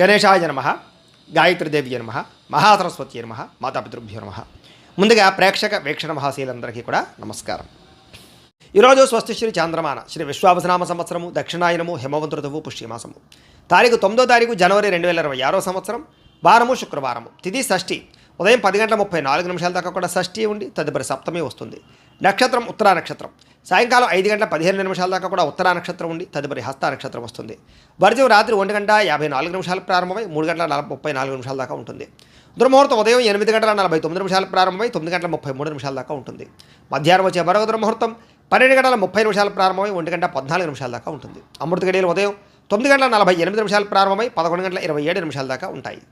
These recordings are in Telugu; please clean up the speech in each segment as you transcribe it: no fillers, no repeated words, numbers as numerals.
గణేశాయ నమః, గాయత్రీదేవి నమః, మహాసరస్వతి నమః, మాతాపితృభ్యో నమః. ముందుగా ప్రేక్షక వీక్షణ మహాశీలందరికీ కూడా నమస్కారం. ఈరోజు స్వస్తి శ్రీ చాంద్రమాన శ్రీ విశ్వావసనామ సంవత్సరము దక్షిణాయనము హేమవంత ఋతువు పుష్యమాసము తారీఖు 9 జనవరి 2026 సంవత్సరం వారము శుక్రవారము. తిథి షష్ఠి. ఉదయం 10:34 దాకా కూడా షష్ఠి ఉండి తదుపరి సప్తమి వస్తుంది. నక్షత్రం ఉత్తరా నక్షత్రం. సాయంకాలం 5:15 దాకా కూడా ఉత్తరా నక్షత్రం ఉండి తదుపరి హస్త నక్షత్రం వస్తుంది. వర్జం రాత్రి 1:54 ప్రారంభమై 3:34 దాకా ఉంటుంది. దుర్ముహూర్తం ఉదయం 8:49 ప్రారంభమై 9:33 దాకా ఉంటుంది. మధ్యాహ్నం వచ్చే మరొక దుర్ముహూర్తం 12:30 ప్రారంభమై 1:14 దాకా ఉంటుంది. అమృత గడియలు ఉదయం 9:48 ప్రారంభమై 11:27 దాకా ఉంటాయి.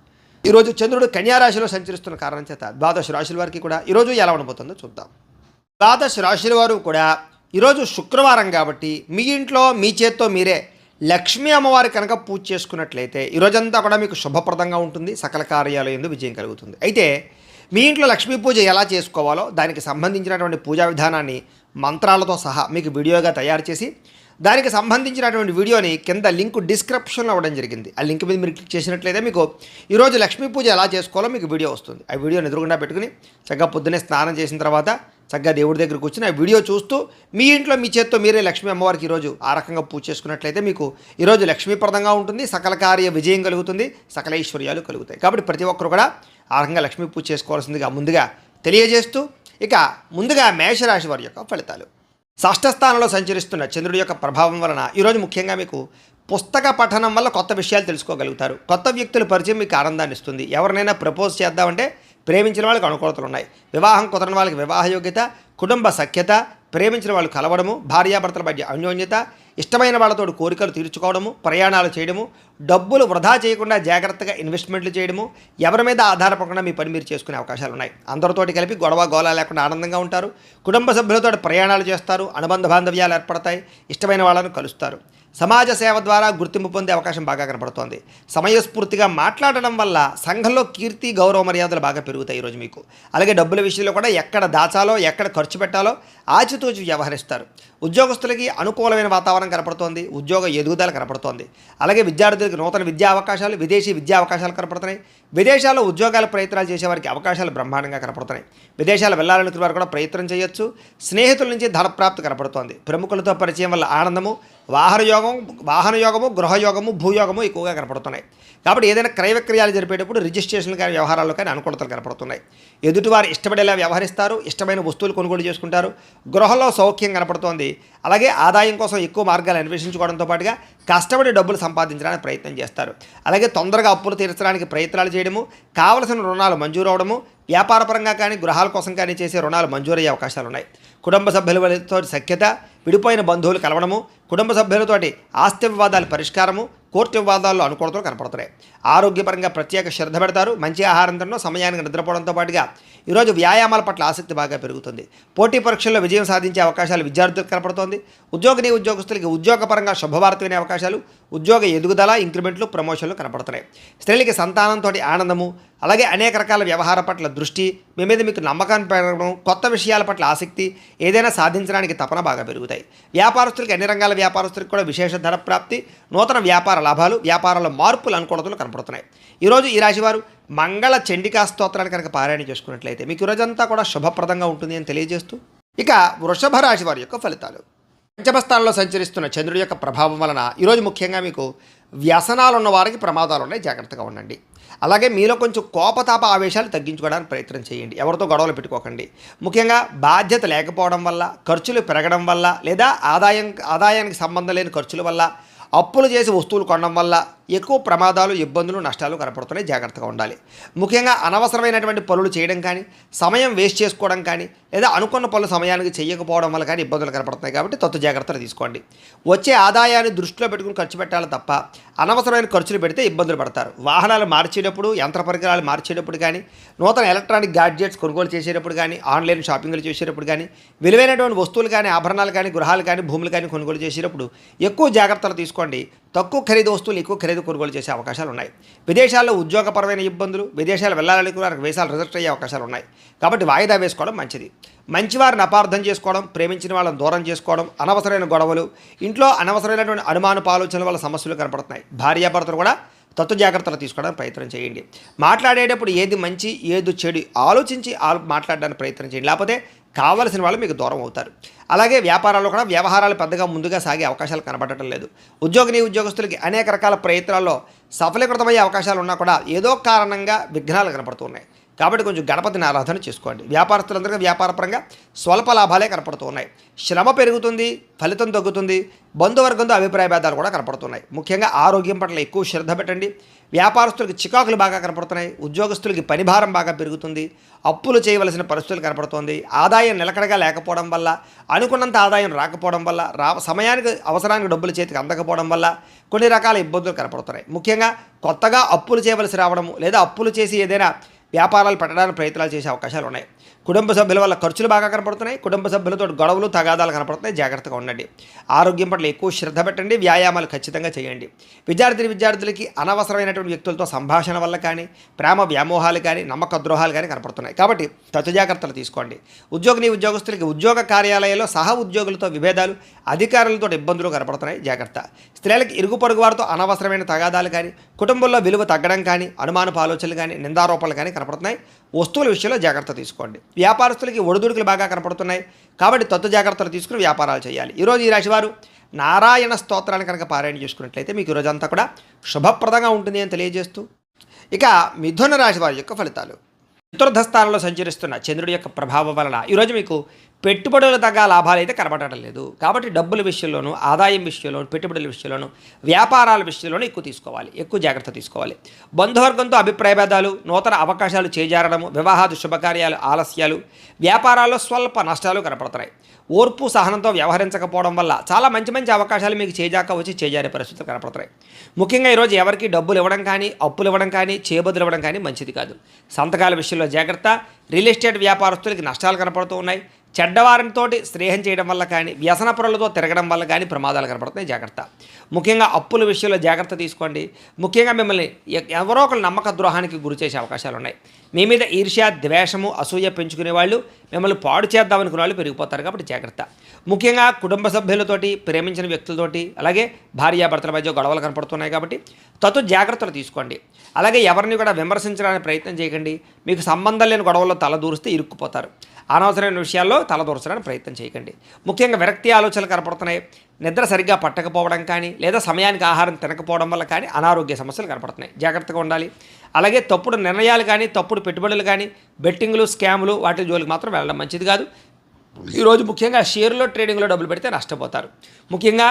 ఈరోజు చంద్రుడు కన్యారాశిలో సంచరిస్తున్న కారణం చేత ద్వాదశ రాశుల వారికి కూడా ఈరోజు ఎలా ఉండబోతుందో చూద్దాం. ద్వాదశ రాశుల వారు కూడా ఈరోజు శుక్రవారం కాబట్టి మీ ఇంట్లో మీ చేత్తో మీరే లక్ష్మీ అమ్మవారి కనుక పూజ చేసుకున్నట్లయితే ఈరోజంతా కూడా మీకు శుభప్రదంగా ఉంటుంది. సకల కార్యాలయం యందు విజయం కలుగుతుంది. అయితే మీ ఇంట్లో లక్ష్మీ పూజ ఎలా చేసుకోవాలో దానికి సంబంధించినటువంటి పూజా విధానాన్ని మంత్రాలతో సహా మీకు వీడియోగా తయారు చేసి దానికి సంబంధించినటువంటి వీడియోని కింద లింక్ డిస్క్రిప్షన్లో ఇవ్వడం జరిగింది. ఆ లింక్ మీద మీరు క్లిక్ చేసినట్లయితే మీకు ఈరోజు లక్ష్మీ పూజ ఎలా చేసుకోవాలో మీకు వీడియో వస్తుంది. ఆ వీడియోని ఎదురుగుండా పెట్టుకుని చక్కగా పొద్దున్నే స్నానం చేసిన తర్వాత చక్కగా దేవుడి దగ్గర కూర్చుని ఆ వీడియో చూస్తూ మీ ఇంట్లో మీ చేత్తో మీరే లక్ష్మీ అమ్మవారికి ఈరోజు ఆ రకంగా పూజ చేసుకున్నట్లయితే మీకు ఈరోజు లక్ష్మీప్రదంగా ఉంటుంది. సకల కార్య విజయం కలుగుతుంది. సకల ఐశ్వర్యాలు కలుగుతాయి. కాబట్టి ప్రతి ఒక్కరు కూడా ఆ రకంగా లక్ష్మీ పూజ చేసుకోవాల్సిందిగా ముందుగా తెలియజేస్తూ ఇక ముందుగా మేషరాశి వారి యొక్క ఫలితాలు. షష్ఠ స్థానంలో సంచరిస్తున్న చంద్రుడి యొక్క ప్రభావం వలన ఈరోజు ముఖ్యంగా మీకు పుస్తక పఠనం వల్ల కొత్త విషయాలు తెలుసుకోగలుగుతారు. కొత్త వ్యక్తుల పరిచయం మీకు ఆనందాన్ని ఇస్తుంది. ఎవరినైనా ప్రపోజ్ చేద్దామంటే ప్రేమించిన వాళ్ళకి అనుకూలతలు ఉన్నాయి. వివాహం కుదరని వాళ్ళకి వివాహ యోగ్యత, కుటుంబ సఖ్యత, ప్రేమించిన వాళ్ళు కలవడము, భార్యాభర్తల మధ్య అన్యోన్యత, ఇష్టమైన వాళ్ళతో కోరికలు తీర్చుకోవడము, ప్రయాణాలు చేయడము, డబ్బులు వృధా చేయకుండా జాగ్రత్తగా ఇన్వెస్ట్మెంట్లు చేయడము, ఎవరి మీద ఆధారపడకుండా మీ పని మీరు చేసుకునే అవకాశాలు ఉన్నాయి. అందరితోటి కలిపి గొడవ గోళ లేకుండా ఆనందంగా ఉంటారు. కుటుంబ సభ్యులతో ప్రయాణాలు చేస్తారు. అనుబంధ బాంధవ్యాలు ఏర్పడతాయి. ఇష్టమైన వాళ్ళను కలుస్తారు. సమాజ సేవ ద్వారా గుర్తింపు పొందే అవకాశం బాగా కనపడుతోంది. సమయస్ఫూర్తిగా మాట్లాడడం వల్ల సంఘంలో కీర్తి గౌరవ మర్యాదలు బాగా పెరుగుతాయి ఈరోజు మీకు. అలాగే డబ్బుల విషయంలో కూడా ఎక్కడ దాచాలో ఎక్కడ ఖర్చు పెట్టాలో ఆచితూచి వ్యవహరిస్తారు. ఉద్యోగస్తులకి అనుకూలమైన వాతావరణం కనపడుతోంది. ఉద్యోగ ఎదుగుదల కనపడుతోంది. అలాగే విద్యార్థులకు నూతన విద్యా అవకాశాలు, విదేశీ విద్యా అవకాశాలు కనపడుతున్నాయి. విదేశాల్లో ఉద్యోగాల ప్రయత్నాలు చేసేవారికి అవకాశాలు బ్రహ్మాండంగా కనపడుతున్నాయి. విదేశాలు వెళ్ళాలనుకునే వారు కూడా ప్రయత్నం చేయొచ్చు. స్నేహితుల నుంచి ధనప్రాప్తి కనపడుతోంది. ప్రముఖులతో పరిచయం వల్ల ఆనందము, వాహన యోగము, గృహయోగము, భూయోగము ఎక్కువగా కనపడుతున్నాయి. కాబట్టి ఏదైనా క్రయ విక్రయాలు జరిపేటప్పుడు రిజిస్ట్రేషన్లు కానీ వ్యవహారాల్లో కానీ అనుకూలతలు కనపడుతున్నాయి. ఎదుటివారు ఇష్టపడేలా వ్యవహరిస్తారు. ఇష్టమైన వస్తువులు కొనుగోలు చేసుకుంటారు. గృహంలో సౌఖ్యం కనపడుతోంది. అలాగే ఆదాయం కోసం ఎక్కువ మార్గాలు అన్వేషించుకోవడంతో పాటుగా కష్టపడి డబ్బులు సంపాదించడానికి ప్రయత్నం చేస్తారు. అలాగే తొందరగా అప్పులు తీర్చడానికి ప్రయత్నాలు చేయడము, కావలసిన రుణాలు మంజూరు అవడము, వ్యాపారపరంగా కానీ గృహాల కోసం కానీ చేసే రుణాలు మంజూరయ్యే అవకాశాలు ఉన్నాయి. కుటుంబ సభ్యులతో సఖ్యత, విడిపోయిన బంధువులు కలవడము, కుటుంబ సభ్యులతోటి ఆస్తి వివాదాల పరిష్కారము, కోర్టు వివాదాల్లో అనుకూలతలు కనపడుతున్నాయి. ఆరోగ్యపరంగా ప్రత్యేక శ్రద్ధ పెడతారు. మంచి ఆహారం తినడం, సమయానికి నిద్రపోవడంతో పాటుగా ఈరోజు వ్యాయామాల పట్ల ఆసక్తి బాగా పెరుగుతుంది. పోటీ పరీక్షల్లో విజయం సాధించే అవకాశాలు విద్యార్థులకు కనపడుతోంది. ఉద్యోగస్తులకి ఉద్యోగపరంగా శుభవార్త వినే అవకాశాలు, ఉద్యోగ ఎదుగుదల, ఇంక్రిమెంట్లు, ప్రమోషన్లు కనపడుతున్నాయి. స్త్రీలకి సంతానంతో ఆనందము, అలాగే అనేక రకాల వ్యవహార పట్ల దృష్టి, మీ మీద మీకు నమ్మకాన్ని పెరగడం, కొత్త విషయాల పట్ల ఆసక్తి, ఏదైనా సాధించడానికి తపన బాగా పెరుగుతాయి. వ్యాపారస్తులకి అన్ని రంగాల వ్యాపారస్తులకు కూడా విశేష ధన ప్రాప్తి, నూతన వ్యాపార లాభాలు, వ్యాపారాల మార్పులు, అనుకూలతలు కనపడుతున్నాయి. ఈరోజు ఈ రాశివారు మంగళ చండికా స్తోత్రాన్ని కనుక పారాయణ చేసుకున్నట్లయితే మీకు ఈరోజంతా కూడా శుభప్రదంగా ఉంటుంది అని తెలియజేస్తూ ఇక వృషభ రాశి వారి యొక్క ఫలితాలు. పంచమస్థానంలో సంచరిస్తున్న చంద్రుడి యొక్క ప్రభావం వలన ఈరోజు ముఖ్యంగా మీకు వ్యసనాలు ఉన్న వారికి ప్రమాదాలు ఉన్నాయి. జాగ్రత్తగా ఉండండి. అలాగే మీలో కొంచెం కోపతాప ఆవేశాలు తగ్గించుకోవడానికి ప్రయత్నం చేయండి. ఎవరితో గొడవలు పెట్టుకోకండి. ముఖ్యంగా బాధ్యత లేకపోవడం వల్ల, ఖర్చులు పెరగడం వల్ల, లేదా ఆదాయానికి సంబంధం లేని ఖర్చుల వల్ల, అప్పులు చేసి వస్తువులు కొనడం వల్ల ఎక్కువ ప్రమాదాలు, ఇబ్బందులు, నష్టాలు కనపడుతున్నాయి. జాగ్రత్తగా ఉండాలి. ముఖ్యంగా అనవసరమైనటువంటి పనులు చేయడం కానీ, సమయం వేస్ట్ చేసుకోవడం కానీ, లేదా అనుకున్న పనులు సమయానికి చేయకపోవడం వల్ల కానీ ఇబ్బందులు కనపడుతున్నాయి. కాబట్టి తత్తు జాగ్రత్తలు తీసుకోండి. వచ్చే ఆదాయాన్ని దృష్టిలో పెట్టుకుని ఖర్చు పెట్టాలి తప్ప అనవసరమైన ఖర్చులు పెడితే ఇబ్బందులు పడతారు. వాహనాలు మార్చేటప్పుడు, యంత్ర పరికరాలు మార్చేటప్పుడు కానీ, నూతన ఎలక్ట్రానిక్ గ్యాడ్జెట్స్ కొనుగోలు చేసేటప్పుడు కానీ, ఆన్లైన్ షాపింగ్లు చేసేటప్పుడు కానీ, విలువైనటువంటి వస్తువులు కానీ, ఆభరణాలు కానీ, గృహాలు కానీ, భూములు కానీ కొనుగోలు చేసేటప్పుడు ఎక్కువ జాగ్రత్తలు తీసుకోండి. తక్కువ ఖరీదు వస్తువులు ఎక్కువ ఖరీదు కొనుగోలు చేసే అవకాశాలు ఉన్నాయి. విదేశాల్లో ఉద్యోగపరమైన ఇబ్బందులు, విదేశాలు వెళ్ళాలనుకున్న వీసాలు రిజెక్ట్ అయ్యే అవకాశాలు ఉన్నాయి. కాబట్టి వాయిదా వేసుకోవడం మంచిది. మంచివారిని అపార్థం చేసుకోవడం, ప్రేమించిన వాళ్ళని దూరం చేసుకోవడం, అనవసరమైన గొడవలు, ఇంట్లో అనవసరమైనటువంటి అనుమానపు ఆలోచనల వల్ల సమస్యలు కనపడుతున్నాయి. భార్యాభర్తలు కూడా తత్వ జాగ్రత్తలు తీసుకోవడానికి ప్రయత్నం చేయండి. మాట్లాడేటప్పుడు ఏది మంచి ఏది చెడు ఆలోచించి మాట్లాడడానికి ప్రయత్నం చేయండి, లేకపోతే కావలసిన వాళ్ళు మీకు దూరం అవుతారు. అలాగే వ్యాపారాల్లో కూడా వ్యవహారాలు పెద్దగా ముందుగా సాగే అవకాశాలు కనబడటం లేదు. ఉద్యోగస్తులకి అనేక రకాల ప్రయత్నాల్లో సఫలీకృతమయ్యే అవకాశాలు ఉన్నా కూడా ఏదో కారణంగా విఘ్నాలు కనపడుతున్నాయి. కాబట్టి కొంచెం గణపతిని ఆరాధన చేసుకోండి. వ్యాపారస్తులందరికీ వ్యాపారపరంగా స్వల్ప లాభాలే కనపడుతూ ఉన్నాయి. శ్రమ పెరుగుతుంది, ఫలితం తగ్గుతుంది. బంధువర్గంతో అభిప్రాయ భేదాలు కూడా కనపడుతున్నాయి. ముఖ్యంగా ఆరోగ్యం పట్ల ఎక్కువ శ్రద్ధ పెట్టండి. వ్యాపారస్తులకి చికాకులు బాగా కనపడుతున్నాయి. ఉద్యోగస్తులకి పనిభారం బాగా పెరుగుతుంది. అప్పులు చేయవలసిన పరిస్థితులు కనపడుతోంది. ఆదాయం నిలకడగా లేకపోవడం వల్ల, అనుకున్నంత ఆదాయం రాకపోవడం వల్ల, సమయానికి అవసరానికి డబ్బులు చేతికి అందకపోవడం వల్ల కొన్ని రకాల ఇబ్బందులు కనపడుతున్నాయి. ముఖ్యంగా కొత్తగా అప్పులు చేయవలసి రావడము, లేదా అప్పులు చేసి ఏదైనా వ్యాపారాలు పెట్టడానికి ప్రయత్నాలు చేసే అవకాశాలు ఉన్నాయి. కుటుంబ సభ్యుల వల్ల ఖర్చులు బాగా కనపడుతున్నాయి. కుటుంబ సభ్యులతో గొడవలు తగాదాలు కనపడుతున్నాయి. జాగ్రత్తగా ఉండండి. ఆరోగ్యం పట్ల ఎక్కువ శ్రద్ధ పెట్టండి. వ్యాయామాలు ఖచ్చితంగా చేయండి. విద్యార్థులకి అనవసరమైనటువంటి వ్యక్తులతో సంభాషణ వల్ల కానీ, ప్రేమ వ్యామోహాలు కానీ, నమ్మక ద్రోహాలు కానీ కనపడుతున్నాయి. కాబట్టి తత్వ జాగ్రత్తలు తీసుకోండి. ఉద్యోగస్తులకి ఉద్యోగ కార్యాలయాల్లో సహ ఉద్యోగులతో విభేదాలు, అధికారులతో ఇబ్బందులు కనపడుతున్నాయి. జాగ్రత్త. స్త్రీలకి ఇరుగు పొరుగు వారితో అనవసరమైన తగాదాలు కానీ, కుటుంబంలో విలువ తగ్గడం కానీ, అనుమానపు ఆలోచనలు కానీ, నిందారోపణలు కానీ కనపడుతున్నాయి. వస్తువుల విషయంలో జాగ్రత్త తీసుకోండి. వ్యాపారస్తులకి ఒడిదుడుకులు బాగా కనపడుతున్నాయి. కాబట్టి తత్వ జాగ్రత్తలు తీసుకుని వ్యాపారాలు చేయాలి. ఈరోజు ఈ రాశివారు నారాయణ స్తోత్రాన్ని కనుక పారాయణ చేసుకున్నట్లయితే మీకు ఈరోజంతా కూడా శుభప్రదంగా ఉంటుంది అని తెలియజేస్తూ, ఇక మిథున రాశి వారి యొక్క ఫలితాలు. చతుర్థ స్థానంలో సంచరిస్తున్న చంద్రుడి యొక్క ప్రభావం వలన ఈరోజు మీకు పెట్టుబడులు తగ్గ లాభాలు అయితే కనబడటం లేదు. కాబట్టి డబ్బుల విషయంలోనూ, ఆదాయం విషయంలోనూ, పెట్టుబడుల విషయంలోనూ, వ్యాపారాల విషయంలోనూ ఎక్కువ జాగ్రత్త తీసుకోవాలి. బంధువర్గంతో అభిప్రాయ భేదాలు, నూతన అవకాశాలు చేజారడము, వివాహాది శుభకార్యాలు ఆలస్యాలు, వ్యాపారాల్లో స్వల్ప నష్టాలు కనపడుతున్నాయి. ఓర్పు సహనంతో వ్యవహరించకపోవడం వల్ల చాలా మంచి అవకాశాలు మీకు చేజారే పరిస్థితులు కనపడుతున్నాయి. ముఖ్యంగా ఈరోజు ఎవరికి డబ్బులు ఇవ్వడం కానీ, అప్పులు ఇవ్వడం కానీ, చేబదులు ఇవ్వడం కానీ మంచిది కాదు. సంతకాల విషయంలో జాగ్రత్త. రియల్ ఎస్టేట్ వ్యాపారస్తులకి నష్టాలు కనపడుతూ ఉన్నాయి. చెడ్డవారితో స్నేహం చేయడం వల్ల కానీ, వ్యసన పొరలతో తిరగడం వల్ల కానీ ప్రమాదాలు కనపడుతున్నాయి. జాగ్రత్త. ముఖ్యంగా అప్పుల విషయంలో జాగ్రత్త తీసుకోండి. ముఖ్యంగా మిమ్మల్ని ఎవరో ఒకరు నమ్మక ద్రోహానికి గురి చేసే అవకాశాలు ఉన్నాయి. మీ మీద ఈర్ష్య, ద్వేషము, అసూయ పెంచుకునే వాళ్ళు, మిమ్మల్ని పాడు చేద్దామనుకునే వాళ్ళు పెరిగిపోతారు. కాబట్టి జాగ్రత్త. ముఖ్యంగా కుటుంబ సభ్యులతోటి, ప్రేమించిన వ్యక్తులతోటి, అలాగే భార్యాభర్తల మధ్య గొడవలు కనపడుతున్నాయి. కాబట్టి జాగ్రత్తలు తీసుకోండి. అలాగే ఎవరిని కూడా విమర్శించడానికి ప్రయత్నం చేయకండి. మీకు సంబంధం లేని గొడవల్లో తలదూరిస్తే ఇరుక్కుపోతారు. అనవసరమైన విషయాల్లో తలదూర్చడానికి ప్రయత్నం చేయకండి. ముఖ్యంగా విరక్తి ఆలోచనలు కనపడుతున్నాయి. నిద్ర సరిగ్గా పట్టకపోవడం కానీ, లేదా సమయానికి ఆహారం తినకపోవడం వల్ల కానీ అనారోగ్య సమస్యలు కనపడుతున్నాయి. జాగ్రత్తగా ఉండాలి. అలాగే తప్పుడు నిర్ణయాలు కానీ, తప్పుడు పెట్టుబడులు కానీ, బెట్టింగ్లు, స్కాములు వాటి జోలికి మాత్రం వెళ్ళడం మంచిది కాదు. ఈరోజు ముఖ్యంగా షేర్లో, ట్రేడింగ్లో డబ్బులు పెడితే నష్టపోతారు. ముఖ్యంగా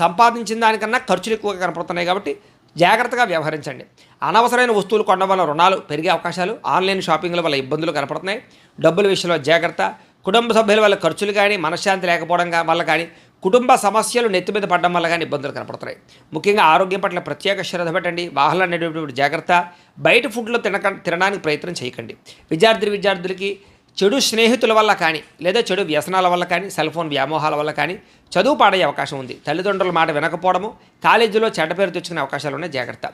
సంపాదించిన దానికన్నా ఖర్చులు ఎక్కువగా కనపడుతున్నాయి. కాబట్టి జాగ్రత్తగా వ్యవహరించండి. అనవసరమైన వస్తువులు కొనడం వల్ల రుణాలు పెరిగే అవకాశాలు, ఆన్లైన్ షాపింగ్ల వల్ల ఇబ్బందులు కనపడుతున్నాయి. డబ్బుల విషయంలో జాగ్రత్త. కుటుంబ సభ్యుల వల్ల ఖర్చులు కానీ, మనశ్శాంతి లేకపోవడం వల్ల కానీ, కుటుంబ సమస్యలు నెత్తి మీద పడడం వల్ల కానీ ఇబ్బందులు కనపడుతున్నాయి. ముఖ్యంగా ఆరోగ్యం పట్ల ప్రత్యేక శ్రద్ధ పెట్టండి. వాహనాలు నడిపేటప్పుడు జాగ్రత్త. బయట ఫుడ్లో తినడానికి ప్రయత్నం చేయకండి. విద్యార్థులకి చెడు స్నేహితుల వల్ల కానీ, లేదా చెడు వ్యసనాల వల్ల కానీ, సెల్ ఫోన్ వ్యామోహాల వల్ల కానీ చదువు పాడయ్యే అవకాశం ఉంది. తల్లిదండ్రుల మాట వినకపోవడము, కాలేజీలో చెడ్డ పేరు తెచ్చుకునే అవకాశాలు ఉన్నాయి. జాగ్రత్త.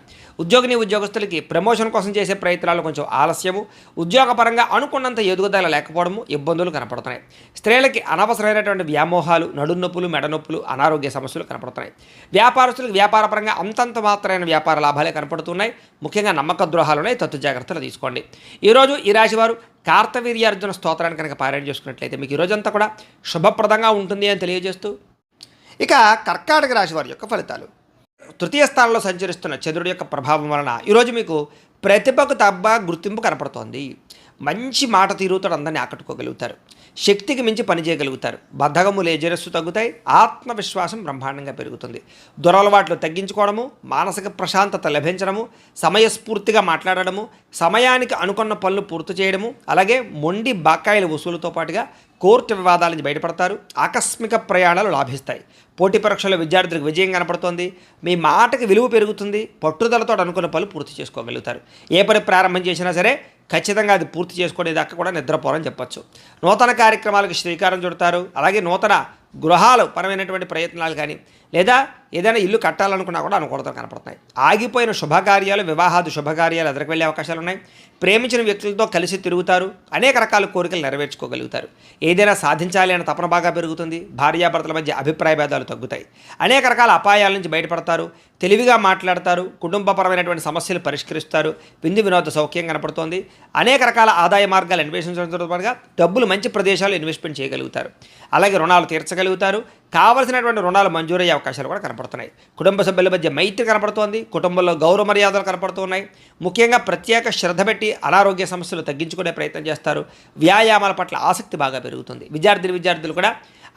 ఉద్యోగస్తులకి ప్రమోషన్ కోసం చేసే ప్రయత్నాలు కొంచెం ఆలస్యము, ఉద్యోగపరంగా అనుకున్నంత ఎదుగుదల లేకపోవడము, ఇబ్బందులు కనపడుతున్నాయి. స్త్రీలకి అనవసరమైనటువంటి వ్యామోహాలు, నడునొప్పులు, మెడనొప్పులు, అనారోగ్య సమస్యలు కనపడుతున్నాయి. వ్యాపారస్తులకు వ్యాపారపరంగా అంతంత మాత్రమైన వ్యాపార లాభాలే కనపడుతున్నాయి. ముఖ్యంగా నమ్మక ద్రోహాలు ఉన్నాయి. జాగ్రత్తలు తీసుకోండి. ఈరోజు ఈ రాశివారు కార్తవీర్యార్జున స్తోత్రాన్ని కనుక పారాయణ చేసుకున్నట్లయితే మీకు ఈరోజంతా కూడా శుభప్రదంగా ఉంటుంది అని తెలియజేస్తూ, ఇక కర్కాటక రాశి వారి యొక్క ఫలితాలు. తృతీయ స్థానంలో సంచరిస్తున్న చంద్రుడి యొక్క ప్రభావం వలన ఈరోజు మీకు ప్రతిభకు గుర్తింపు కనపడుతోంది. మంచి మాట తీరుతో అందరినీ ఆకట్టుకోగలుగుతారు. శక్తికి మించి పనిచేయగలుగుతారు. బద్ధకము లేజరస్సు తగ్గుతాయి. ఆత్మవిశ్వాసం బ్రహ్మాండంగా పెరుగుతుంది. దురలవాట్లు తగ్గించుకోవడము, మానసిక ప్రశాంతత లభించడము, సమయస్ఫూర్తిగా మాట్లాడడము, సమయానికి అనుకున్న పనులు పూర్తి చేయడము, అలాగే మొండి బకాయిల వసూలుతో పాటుగా కోర్టు వివాదాల నుంచి బయటపడతారు. ఆకస్మిక ప్రయాణాలు లాభిస్తాయి. పోటీ పరీక్షల్లో విద్యార్థులకు విజయం కనపడుతోంది. మీ మాటకి విలువ పెరుగుతుంది. పట్టుదలతో అనుకున్న పనులు పూర్తి చేసుకోగలుగుతారు. ఏ పని ప్రారంభం చేసినా సరే ఖచ్చితంగా అది పూర్తి చేసుకునేదాకా కూడా నిద్రపోరని చెప్పచ్చు. నూతన కార్యక్రమాలకు శ్రీకారం చుడతారు. అలాగే నూతన గృహాలు పరమైనటువంటి ప్రయత్నాలు కానీ లేదా ఏదైనా ఇల్లు కట్టాలనుకున్నా కూడా అనుకూలతలు కనపడుతున్నాయి. ఆగిపోయిన శుభకార్యాలు, వివాహాది శుభకార్యాలు ఎదురుకు వెళ్ళే అవకాశాలు ఉన్నాయి. ప్రేమించిన వ్యక్తులతో కలిసి తిరుగుతారు. అనేక రకాల కోరికలు నెరవేర్చుకోగలుగుతారు. ఏదైనా సాధించాలి అనే తపన బాగా పెరుగుతుంది. భార్యాభర్తల మధ్య అభిప్రాయ భేదాలు తగ్గుతాయి. అనేక రకాల అపాయాల నుంచి బయటపడతారు. తెలివిగా మాట్లాడతారు. కుటుంబపరమైనటువంటి సమస్యలు పరిష్కరిస్తారు. విందు వినోద సౌఖ్యం కనపడుతోంది. అనేక రకాల ఆదాయ మార్గాలు అన్వేషించడంతో పాటుగా డబ్బులు మంచి ప్రదేశాలు ఇన్వెస్ట్మెంట్ చేయగలుగుతారు. అలాగే రుణాలు తీర్చగలుగుతారు. కావలసినటువంటి రుణాలు మంజూరయ్యే అవకాశాలు కూడా కనపడుతున్నాయి. కుటుంబ సభ్యుల మధ్య మైత్రి కనపడుతోంది. కుటుంబంలో గౌరవ మర్యాదలు కనపడుతున్నాయి. ముఖ్యంగా ప్రత్యేక శ్రద్ధ పెట్టి అనారోగ్య సమస్యలు తగ్గించుకునే ప్రయత్నం చేస్తారు. వ్యాయామాల పట్ల ఆసక్తి బాగా పెరుగుతుంది. విద్యార్థులు కూడా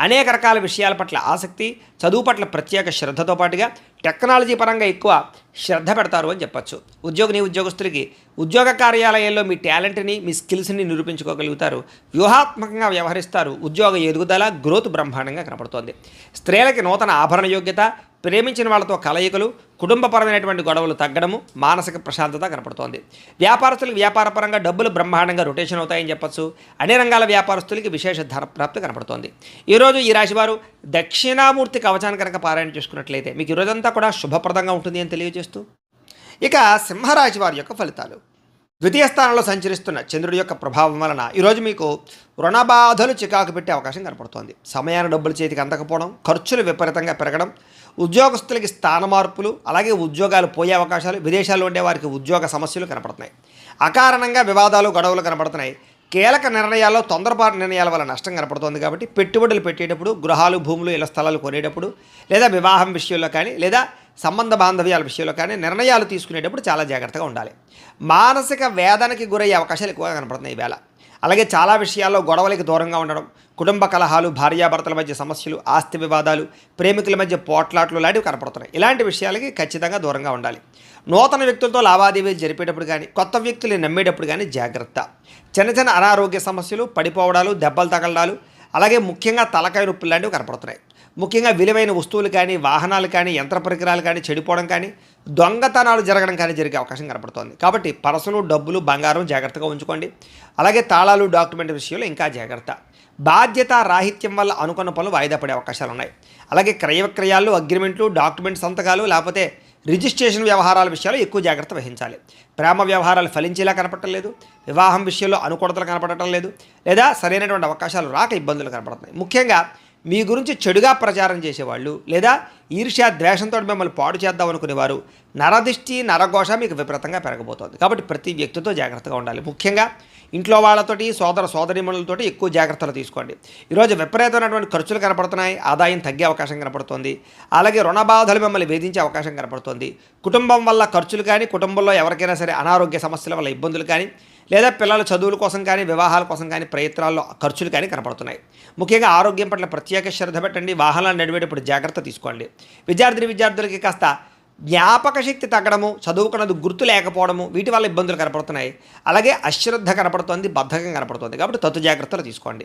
అనేక రకాల విషయాల పట్ల ఆసక్తి, చదువు పట్ల ప్రత్యేక శ్రద్ధతో పాటుగా టెక్నాలజీ పరంగా ఎక్కువ శ్రద్ధ పెడతారు అని చెప్పచ్చు. ఉద్యోగస్తులకి ఉద్యోగ కార్యాలయాల్లో మీ టాలెంట్ని, మీ స్కిల్స్ని నిరూపించుకోగలుగుతారు. వ్యూహాత్మకంగా వ్యవహరిస్తారు. ఉద్యోగ ఎదుగుదల, గ్రోత్ బ్రహ్మాండంగా కనపడుతోంది. స్త్రీలకి నూతన ఆభరణ యోగ్యత, ప్రేమించిన వాళ్ళతో కలయికలు, కుటుంబపరమైనటువంటి గొడవలు తగ్గడము, మానసిక ప్రశాంతత కనపడుతోంది. వ్యాపారస్తులకు వ్యాపారపరంగా డబ్బులు బ్రహ్మాండంగా రొటేషన్ అవుతాయని చెప్పచ్చు. అన్ని రంగాల వ్యాపారస్తులకి విశేష ధనప్రాప్తి కనపడుతోంది. ఈరోజు ఈ రాశివారు దక్షిణామూర్తి కవచాన్ని కనుక పారాయణ చేసుకున్నట్లయితే మీకు ఈరోజంతా కూడా శుభప్రదంగా ఉంటుంది అని తెలియజేస్తూ, ఇక సింహరాశి వారి యొక్క ఫలితాలు. ద్వితీయ స్థానంలో సంచరిస్తున్న చంద్రుడి యొక్క ప్రభావం వలన ఈరోజు మీకు రుణబాధలు చికాకు పెట్టే అవకాశం కనపడుతోంది. సమయాన్ని డబ్బులు చేతికి అందకపోవడం, ఖర్చులు విపరీతంగా పెరగడం, ఉద్యోగస్తులకి స్థాన మార్పులు, అలాగే ఉద్యోగాలు పోయే అవకాశాలు, విదేశాల్లో ఉండే వారికి ఉద్యోగ సమస్యలు కనపడుతున్నాయి. అకారణంగా వివాదాలు, గొడవలు కనపడుతున్నాయి. కీలక నిర్ణయాల్లో తొందరపాటు నిర్ణయాల వల్ల నష్టం కనపడుతోంది. కాబట్టి పెట్టుబడులు పెట్టేటప్పుడు, గృహాలు, భూములు, ఇళ్ల స్థలాలు కొనేటప్పుడు, లేదా వివాహం విషయంలో కానీ, లేదా సంబంధ బాంధవ్యాల విషయంలో కానీ నిర్ణయాలు తీసుకునేటప్పుడు చాలా జాగ్రత్తగా ఉండాలి. మానసిక వేదనకి గురయ్యే అవకాశాలు ఎక్కువగా కనపడుతున్నాయి ఈవేళ. అలాగే చాలా విషయాల్లో గొడవలకి దూరంగా ఉండడం, కుటుంబ కలహాలు, భార్యాభర్తల మధ్య సమస్యలు, ఆస్తి వివాదాలు, ప్రేమికుల మధ్య పోట్లాట్లు లాంటివి కనపడుతున్నాయి. ఇలాంటి విషయాలకి ఖచ్చితంగా దూరంగా ఉండాలి. నూతన వ్యక్తులతో లావాదేవీలు జరిపేటప్పుడు కానీ, కొత్త వ్యక్తులు నమ్మేటప్పుడు కానీ జాగ్రత్త. చిన్న అనారోగ్య సమస్యలు, పడిపోవడాలు, దెబ్బలు తగలడాలు, అలాగే ముఖ్యంగా తలకాయ నొప్పులు లాంటివి కనపడుతున్నాయి. ముఖ్యంగా విలువైన వస్తువులు కానీ, వాహనాలు కానీ, యంత్ర పరికరాలు కానీ చెడిపోవడం కానీ, దొంగతనాలు జరగడం కానీ జరిగే అవకాశం కనపడుతోంది. కాబట్టి పర్సులు, డబ్బులు, బంగారం జాగ్రత్తగా ఉంచుకోండి. అలాగే తాళాలు, డాక్యుమెంట్ విషయంలో ఇంకా జాగ్రత్త. బాధ్యత రాహిత్యం వల్ల అనుకున్న పనులు వాయిదా పడే అవకాశాలు ఉన్నాయి. అలాగే క్రయ విక్రయాలు, అగ్రిమెంట్లు, డాక్యుమెంట్ సంతకాలు, లేకపోతే రిజిస్ట్రేషన్ వ్యవహారాల విషయాలు ఎక్కువ జాగ్రత్త వహించాలి. ప్రేమ వ్యవహారాలు ఫలించేలా కనపడటం లేదు. వివాహం విషయంలో అనుకూలతలు కనపడటం లేదు. లేదా సరైనటువంటి అవకాశాలు రాక ఇబ్బందులు కనపడుతున్నాయి. ముఖ్యంగా మీ గురించి చెడుగా ప్రచారం చేసేవాళ్ళు, లేదా ఈర్ష్య, ద్వేషంతో మిమ్మల్ని పాడు చేద్దాం అనుకునేవారు, నరదిష్టి, నరఘోష మీకు విపరీతంగా పెరగబోతోంది. కాబట్టి ప్రతి వ్యక్తితో జాగ్రత్తగా ఉండాలి. ముఖ్యంగా ఇంట్లో వాళ్ళతోటి, సోదరీమణులతోటి ఎక్కువ జాగ్రత్తలు తీసుకోండి. ఈరోజు విపరీతమైనటువంటి ఖర్చులు కనపడుతున్నాయి. ఆదాయం తగ్గే అవకాశం కనపడుతుంది. అలాగే రుణ బాధలు మిమ్మల్ని వేధించే అవకాశం కనపడుతుంది. కుటుంబం వల్ల ఖర్చులు కానీ, కుటుంబంలో ఎవరికైనా సరే అనారోగ్య సమస్యల వల్ల ఇబ్బందులు కానీ, లేదా పిల్లల చదువుల కోసం కానీ, వివాహాల కోసం కానీ ప్రయత్నాల్లో ఖర్చులు కానీ కనపడుతున్నాయి. ముఖ్యంగా ఆరోగ్యం పట్ల ప్రత్యేక శ్రద్ధ పెట్టండి. వాహనాలు నడిపేటప్పుడు జాగ్రత్త తీసుకోండి. విద్యార్థులకి కాస్త జ్ఞాపక శక్తి తగ్గడము, చదువుకున్నది గుర్తు లేకపోవడము, వీటి వల్ల ఇబ్బందులు కనపడుతున్నాయి. అలాగే అశ్రద్ధ కనపడుతోంది, బద్ధకం కనపడుతుంది. కాబట్టి తత్తు జాగ్రత్తలు తీసుకోండి.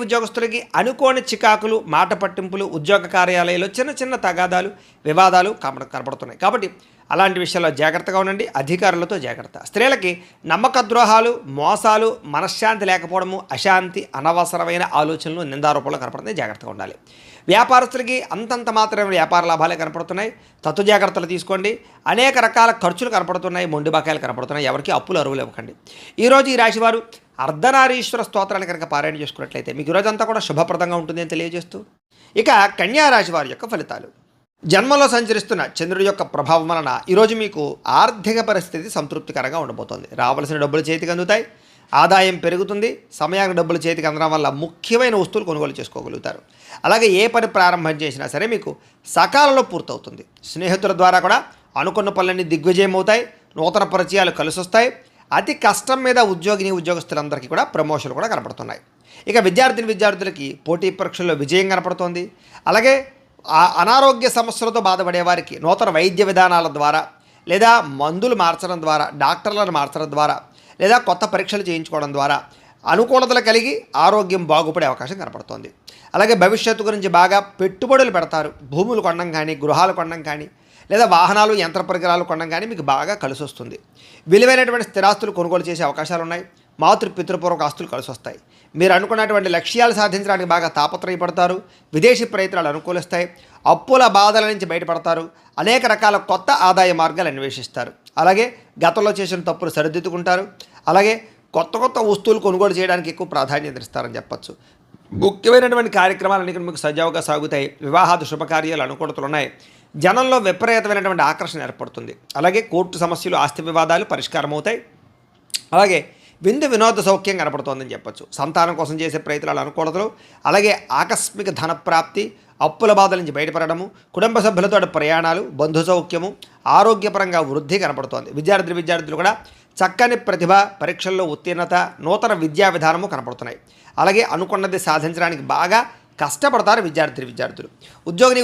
ఉద్యోగస్తులకి అనుకోని చికాకులు, మాట పట్టింపులు, ఉద్యోగ కార్యాలయాల్లో చిన్న తగాదాలు, వివాదాలు కనపడుతున్నాయి. కాబట్టి అలాంటి విషయాల్లో జాగ్రత్తగా ఉండండి. అధికారులతో జాగ్రత్త. స్త్రీలకి నమ్మక ద్రోహాలు, మోసాలు, మనశ్శాంతి లేకపోవడము, అశాంతి, అనవసరమైన ఆలోచనలు, నిందారోపణలు కనపడుతున్నాయి. జాగ్రత్తగా ఉండాలి. వ్యాపారస్తులకి అంతంత మాత్రమే వ్యాపార లాభాలే కనపడుతున్నాయి. తత్తు జాగ్రత్తలు తీసుకోండి. అనేక రకాల ఖర్చులు కనపడుతున్నాయి. మొండి బకాయిలు కనపడుతున్నాయి. ఎవరికి అప్పులు అరువులు ఇవ్వకండి. ఈరోజు ఈ రాశివారు అర్ధనారీశ్వర స్తోత్రాన్ని కనుక పారాయణ చేసుకున్నట్లయితే మీకు ఈరోజంతా కూడా శుభప్రదంగా ఉంటుంది అని తెలియజేస్తూ, ఇక కన్యా రాశి వారి యొక్క ఫలితాలు. జన్మలో సంచరిస్తున్న చంద్రుడి యొక్క ప్రభావం వలన ఈరోజు మీకు ఆర్థిక పరిస్థితి సంతృప్తికరంగా ఉండబోతోంది. రావాల్సిన డబ్బులు చేతికి అందుతాయి. ఆదాయం పెరుగుతుంది. సమయానికి డబ్బులు చేతికి అందడం వల్ల ముఖ్యమైన వస్తువులు కొనుగోలు చేసుకోగలుగుతారు. అలాగే ఏ పని ప్రారంభం చేసినా సరే మీకు సకాలంలో పూర్తవుతుంది. స్నేహితుల ద్వారా కూడా అనుకున్న పనులన్నీ దిగ్విజయం అవుతాయి. నూతన పరిచయాలు కలిసి వస్తాయి. అతి కష్టం మీద ఉద్యోగస్తులందరికీ కూడా ప్రమోషన్లు కూడా కనపడుతున్నాయి. ఇక విద్యార్థులకి పోటీ పరీక్షల్లో విజయం కనపడుతోంది. అలాగే అనారోగ్య సమస్యలతో బాధపడే వారికి నూతన వైద్య విధానాల ద్వారా, లేదా మందులు మార్చడం ద్వారా, డాక్టర్లను మార్చడం ద్వారా, లేదా కొత్త పరీక్షలు చేయించుకోవడం ద్వారా అనుకూలతలు కలిగి ఆరోగ్యం బాగుపడే అవకాశం కనపడుతోంది. అలాగే భవిష్యత్తు గురించి బాగా పెట్టుబడులు పెడతారు. భూములు కొనడం కానీ, గృహాలు కొనడం కానీ, లేదా వాహనాలు, యంత్ర పరికరాలు కొనడం కానీ మీకు బాగా కలిసి వస్తుంది. విలువైనటువంటి స్థిరాస్తులు కొనుగోలు చేసే అవకాశాలు ఉన్నాయి. పితృపూర్వక ఆస్తులు కలిసి వస్తాయి. మీరు అనుకున్నటువంటి లక్ష్యాలు సాధించడానికి బాగా తాపత్రయపడతారు. విదేశీ ప్రయత్నాలు అనుకూలిస్తాయి. అప్పుల బాధల నుంచి బయటపడతారు. అనేక రకాల కొత్త ఆదాయ మార్గాలు అన్వేషిస్తారు. అలాగే గతంలో చేసిన తప్పులు సరిదిద్దుకుంటారు. అలాగే కొత్త కొత్త వస్తువులు కొనుగోలు చేయడానికి ఎక్కువ ప్రాధాన్యత ఇస్తారని చెప్పచ్చు. ముఖ్యమైనటువంటి కార్యక్రమాలన్నీ మీకు సజావుగా సాగుతాయి. వివాహాది శుభకార్యాలు అనుకూలతలు ఉన్నాయి. జనంలో విపరీతమైనటువంటి ఆకర్షణ ఏర్పడుతుంది. అలాగే కోర్టు సమస్యలు, ఆస్తి వివాదాలు పరిష్కారం అవుతాయి. అలాగే విందు వినోద సౌఖ్యం కనపడుతోందని చెప్పచ్చు. సంతానం కోసం చేసే ప్రయత్నాలు అనుకూలతలు, అలాగే ఆకస్మిక ధనప్రాప్తి, అప్పుల బాధల నుంచి బయటపడము, కుటుంబ సభ్యులతో ప్రయాణాలు, బంధు సౌఖ్యము, ఆరోగ్యపరంగా వృద్ధి కనపడుతోంది. విద్యార్థులు కూడా చక్కని ప్రతిభ, పరీక్షల్లో ఉత్తీర్ణత, నూతన విద్యా విధానము కనపడుతున్నాయి. అలాగే అనుకున్నది సాధించడానికి బాగా కష్టపడతారు విద్యార్థులు.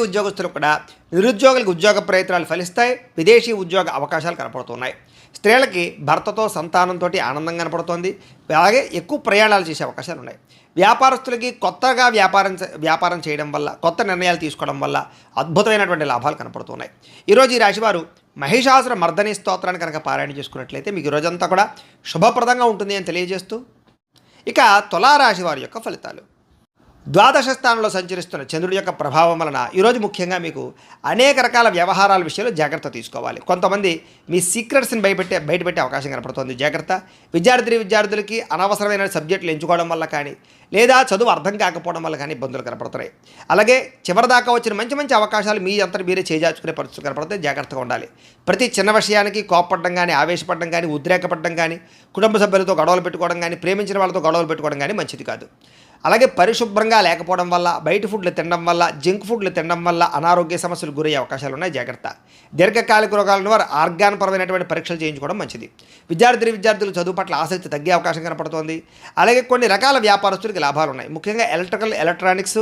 ఉద్యోగస్తులు కూడా నిరుద్యోగులకు ఉద్యోగ ప్రయత్నాలు ఫలిస్తాయి. విదేశీ ఉద్యోగ అవకాశాలు కనపడుతున్నాయి. స్త్రీలకి భర్తతో సంతానంతో ఆనందం కనపడుతోంది. అలాగే ఎక్కువ ప్రయాణాలు చేసే అవకాశాలు ఉన్నాయి. వ్యాపారస్తులకి కొత్తగా వ్యాపారం చేయడం వల్ల, కొత్త నిర్ణయాలు తీసుకోవడం వల్ల అద్భుతమైనటువంటి లాభాలు కనపడుతున్నాయి. ఈరోజు ఈ రాశివారు మహిషాసుర మర్దని స్తోత్రాన్ని కనుక పారాయణ చేసుకున్నట్లయితే మీకు ఈరోజంతా కూడా శుభప్రదంగా ఉంటుంది అని తెలియజేస్తూ, ఇక తులారాశి వారి యొక్క ఫలితాలు. ద్వాదశ స్థానంలో సంచరిస్తున్న చంద్రుడి యొక్క ప్రభావం వలన ఈరోజు ముఖ్యంగా మీకు అనేక రకాల వ్యవహారాల విషయంలో జాగ్రత్త తీసుకోవాలి. కొంతమంది మీ సీక్రెట్స్ని బయటపెట్టే అవకాశం కనపడుతుంది. జాగ్రత్త. విద్యార్థులకి అనవసరమైన సబ్జెక్టులు ఎంచుకోవడం వల్ల కానీ, లేదా చదువు అర్థం కాకపోవడం వల్ల కానీ ఇబ్బందులు కనపడుతున్నాయి. అలాగే చివరిదాకా వచ్చిన మంచి అవకాశాలు మీ అంతా మీరే చేజార్చుకునే పరిస్థితులు కనపడతాయి. జాగ్రత్తగా ఉండాలి. ప్రతి చిన్న విషయానికి కోపపడడం కానీ, ఆవేశపడడం కానీ, ఉద్రేకపడడం కానీ, కుటుంబ సభ్యులతో గొడవలు పెట్టుకోవడం కానీ, ప్రేమించిన వాళ్ళతో గొడవలు పెట్టుకోవడం కానీ మంచిది కాదు. అలాగే పరిశుభ్రంగా లేకపోవడం వల్ల, బయట ఫుడ్లు తినడం వల్ల, జంక్ ఫుడ్లు తినడం వల్ల అనారోగ్య సమస్యలు గురయ్యే అవకాశాలు ఉన్నాయి. జాగ్రత్త. దీర్ఘకాలిక రోగాలను వారు ఆర్గాన్పరమైనటువంటి పరీక్షలు చేయించుకోవడం మంచిది. విద్యార్థులు చదువు పట్ల ఆసక్తి తగ్గే అవకాశం కనపడుతోంది. అలాగే కొన్ని రకాల వ్యాపారస్తులకి లాభాలు ఉన్నాయి. ముఖ్యంగా ఎలక్ట్రానిక్స్,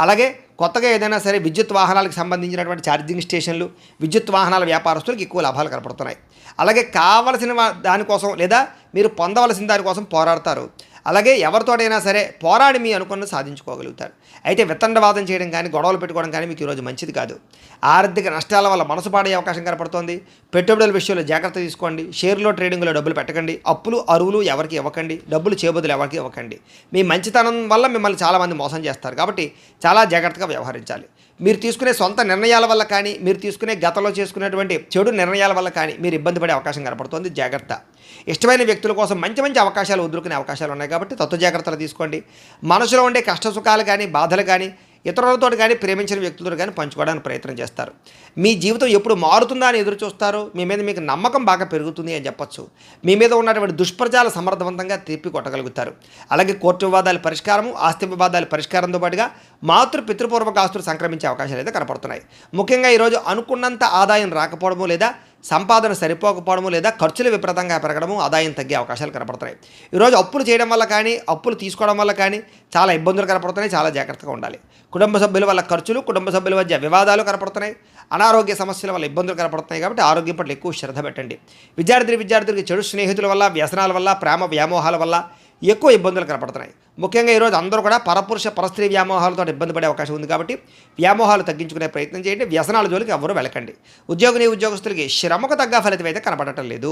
అలాగే కొత్తగా ఏదైనా సరే విద్యుత్ వాహనాలకు సంబంధించినటువంటి ఛార్జింగ్ స్టేషన్లు, విద్యుత్ వాహనాల వ్యాపారస్తులకు ఎక్కువ లాభాలు కనపడుతున్నాయి. అలాగే కావలసిన దానికోసం లేదా మీరు పొందవలసిన దానికోసం పోరాడతారు. అలాగే ఎవరితోటైనా సరే పోరాడి మీ అనుకున్నది సాధించుకోగలుగుతారు. అయితే వితండవాదం చేయడం కానీ, గొడవలు పెట్టుకోవడం కానీ మీకు ఈరోజు మంచిది కాదు. ఆర్థిక నష్టాల వల్ల మనసు పాడే అవకాశం కనపడుతోంది. పెట్టుబడుల విషయంలో జాగ్రత్త తీసుకోండి. షేర్లో, ట్రేడింగ్లో డబ్బులు పెట్టకండి. అప్పులు, అరువులు ఎవరికి ఇవ్వకండి. డబ్బులు చేబదులు ఎవరికి ఇవ్వకండి. మీ మంచితనం వల్ల మిమ్మల్ని చాలామంది మోసం చేస్తారు. కాబట్టి చాలా జాగ్రత్తగా వ్యవహరించాలి. మీరు తీసుకునే సొంత నిర్ణయాల వల్ల కానీ, మీరు తీసుకునే గతంలో చేసుకునేటువంటి చెడు నిర్ణయాల వల్ల కానీ మీరు ఇబ్బంది పడే అవకాశం కనపడుతుంది. జాగ్రత్త. ఇష్టమైన వ్యక్తుల కోసం మంచి అవకాశాలు వదులుకునే అవకాశాలు ఉన్నాయి. కాబట్టి తత్వ జాగ్రత్తలు తీసుకోండి. మనసులో ఉండే కష్ట సుఖాలు కానీ, బాధలు కానీ ఇతరులతో కానీ, ప్రేమించిన వ్యక్తులతో కానీ పంచుకోవడానికి ప్రయత్నం చేస్తారు. మీ జీవితం ఎప్పుడు మారుతుందా అని ఎదురు చూస్తారు. మీ మీద మీకు నమ్మకం బాగా పెరుగుతుంది అని చెప్పొచ్చు. మీ మీద ఉన్నటువంటి దుష్ప్రచారాలు సమర్థవంతంగా తిప్పి కొట్టగలుగుతారు. అలాగే కోర్టు వివాదాల పరిష్కారము, ఆస్తి వివాదాల పరిష్కారంతో పాటుగా పితృపూర్వక ఆస్తులు సంక్రమించే అవకాశాలు అయితే కనపడుతున్నాయి. ముఖ్యంగా ఈరోజు అనుకున్నంత ఆదాయం రాకపోవడము, లేదా సంపాదన సరిపోకపోవడము, లేదా ఖర్చులు విపరీతంగా పెరగడము, ఆదాయం తగ్గే అవకాశాలు కనపడుతున్నాయి. ఈరోజు అప్పులు చేయడం వల్ల కానీ, అప్పులు తీసుకోవడం వల్ల కానీ చాలా ఇబ్బందులు కనపడుతున్నాయి. చాలా జాగ్రత్తగా ఉండాలి. కుటుంబ సభ్యుల వల్ల ఖర్చులు, కుటుంబ సభ్యుల మధ్య వివాదాలు కనపడుతున్నాయి. అనారోగ్య సమస్యల వల్ల ఇబ్బందులు కనపడుతున్నాయి. కాబట్టి ఆరోగ్యం పట్ల ఎక్కువ శ్రద్ధ పెట్టండి. విద్యార్థులకి చెడు స్నేహితుల వల్ల, వ్యసనాల వల్ల, ప్రేమ వ్యామోహాల వల్ల ఎక్కువ ఇబ్బందులు కనపడుతున్నాయి. ముఖ్యంగా ఈరోజు అందరూ కూడా పరస్త్రీ వ్యామోహాలతో ఇబ్బంది పడే అవకాశం ఉంది. కాబట్టి వ్యామోహాలు తగ్గించుకునే ప్రయత్నం చేయండి. వ్యసనాల జోలికి ఎవరు వెళ్ళకండి. ఉద్యోగస్తులకి శ్రమకు తగ్గ ఫలితం అయితే కనపడటం లేదు.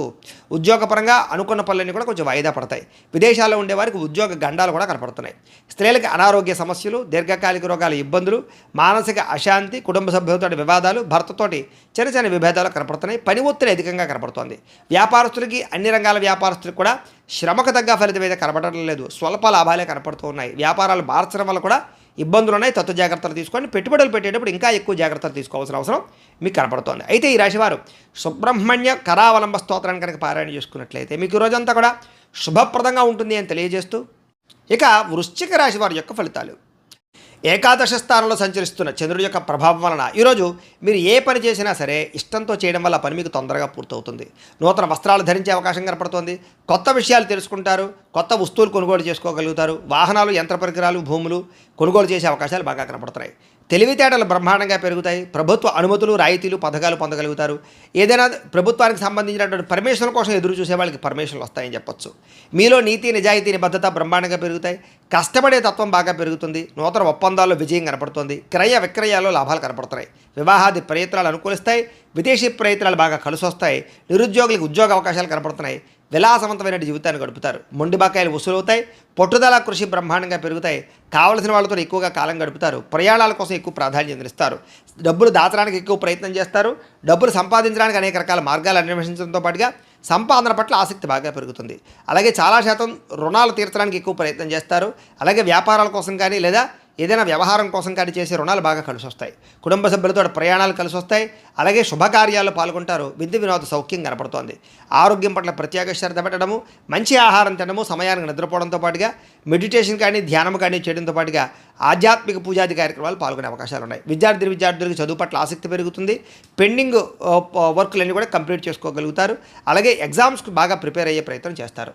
ఉద్యోగపరంగా అనుకున్న పనులన్నీ కూడా కొంచెం వాయిదా పడతాయి. విదేశాల్లో ఉండే వారికి ఉద్యోగ గండాలు కూడా కనపడుతున్నాయి. స్త్రీలకు అనారోగ్య సమస్యలు, దీర్ఘకాలిక రోగాల ఇబ్బందులు, మానసిక అశాంతి, కుటుంబ సభ్యులతో వివాదాలు, భర్తతోటి చిన్న విభేదాలు కనపడుతున్నాయి. పని ఒత్తిడి అధికంగా కనపడుతోంది. వ్యాపారస్తులకి, అన్ని రంగాల వ్యాపారస్తులకు కూడా శ్రమకు తగ్గ ఫలితం అయితే కనపడటం లేదు. స్వల్ప లాభాలే కనపడుతూ ఉన్నాయి. వ్యాపారాలు మార్చడం వల్ల కూడా ఇబ్బందులు ఉన్నాయి. తత్వ జాగ్రత్తలు తీసుకోండి. పెట్టుబడులు పెట్టేటప్పుడు ఇంకా ఎక్కువ జాగ్రత్తలు తీసుకోవాల్సిన అవసరం మీకు కనపడుతోంది. అయితే ఈ రాశివారు సుబ్రహ్మణ్య కరావలంబ స్తోత్రాన్ని కనుక పారాయణ చేసుకున్నట్లయితే మీకు ఈ రోజంతా కూడా శుభప్రదంగా ఉంటుంది అని తెలియజేస్తూ, ఇక వృశ్చిక రాశి వారి యొక్క ఫలితాలు. ఏకాదశ స్థానంలో సంచరిస్తున్న చంద్రుడి యొక్క ప్రభావం వలన ఈరోజు మీరు ఏ పని చేసినా సరే ఇష్టంతో చేయడం వల్ల పని మీకు తొందరగా పూర్తవుతుంది. నూతన వస్త్రాలు ధరించే అవకాశం కనపడుతోంది. కొత్త విషయాలు తెలుసుకుంటారు. కొత్త వస్తువులు కొనుగోలు చేసుకోగలుగుతారు. వాహనాలు, యంత్ర పరికరాలు, భూములు కొనుగోలు చేసే అవకాశాలు బాగా కనపడుతున్నాయి. తెలివితేటలు బ్రహ్మాండంగా పెరుగుతాయి. ప్రభుత్వ అనుమతులు, రాయితీలు, పథకాలు పొందగలుగుతారు. ఏదైనా ప్రభుత్వానికి సంబంధించినటువంటి పర్మిషన్ కోసం ఎదురు చూసే వాళ్ళకి పర్మిషన్లు వస్తాయని చెప్పొచ్చు. మీలో నీతి, నిజాయితీ, నిబద్ధత బ్రహ్మాండంగా పెరుగుతాయి. కష్టపడే తత్వం బాగా పెరుగుతుంది. నూతన ఒప్పందాల్లో విజయం కనపడుతుంది. క్రయ విక్రయాల్లో లాభాలు కనపడుతున్నాయి. వివాహాది ప్రయత్నాలు అనుకూలిస్తాయి. విదేశీ ప్రయత్నాలు బాగా కలిసి వస్తాయి. నిరుద్యోగులకు ఉద్యోగ అవకాశాలు కనపడుతున్నాయి. విలాసవంతమైన జీవితాన్ని గడుపుతారు. మొండి బకాయిలు వసూలవుతాయి. పట్టుదల కృషి బ్రహ్మాండంగా పెరుగుతాయి. కావలసిన వాళ్ళతో ఎక్కువగా కాలం గడుపుతారు. ప్రయాణాల కోసం ఎక్కువ ప్రాధాన్యత ఇస్తారు. డబ్బులు దాచడానికి ఎక్కువ ప్రయత్నం చేస్తారు. డబ్బులు సంపాదించడానికి అనేక రకాల మార్గాలు అన్వేషించడంతో పాటుగా సంపాదన పట్ల ఆసక్తి బాగా పెరుగుతుంది. అలాగే చాలా శాతం రుణాలు తీర్చడానికి ఎక్కువ ప్రయత్నం చేస్తారు. అలాగే వ్యాపారాల కోసం కానీ లేదా ఏదైనా వ్యవహారం కోసం కానీ చేసే రుణాలు బాగా కలిసి వస్తాయి. కుటుంబ సభ్యులతో ప్రయాణాలు కలిసి వస్తాయి. అలాగే శుభకార్యాల్లో పాల్గొంటారు. విందు వినోద సౌఖ్యం కనపడుతోంది. ఆరోగ్యం పట్ల ప్రత్యేక శ్రద్ధ పెట్టడము, మంచి ఆహారం తినడము, సమయానికి నిద్రపోవడంతో పాటుగా మెడిటేషన్ కానీ ధ్యానం కానీ చేయడంతో పాటుగా ఆధ్యాత్మిక పూజాది కార్యక్రమాలు పాల్గొనే అవకాశాలు ఉన్నాయి. విద్యార్థులకు చదువు పట్ల ఆసక్తి పెరుగుతుంది. పెండింగ్ వర్క్లన్నీ కూడా కంప్లీట్ చేసుకోగలుగుతారు. అలాగే ఎగ్జామ్స్కి బాగా ప్రిపేర్ అయ్యే ప్రయత్నం చేస్తారు.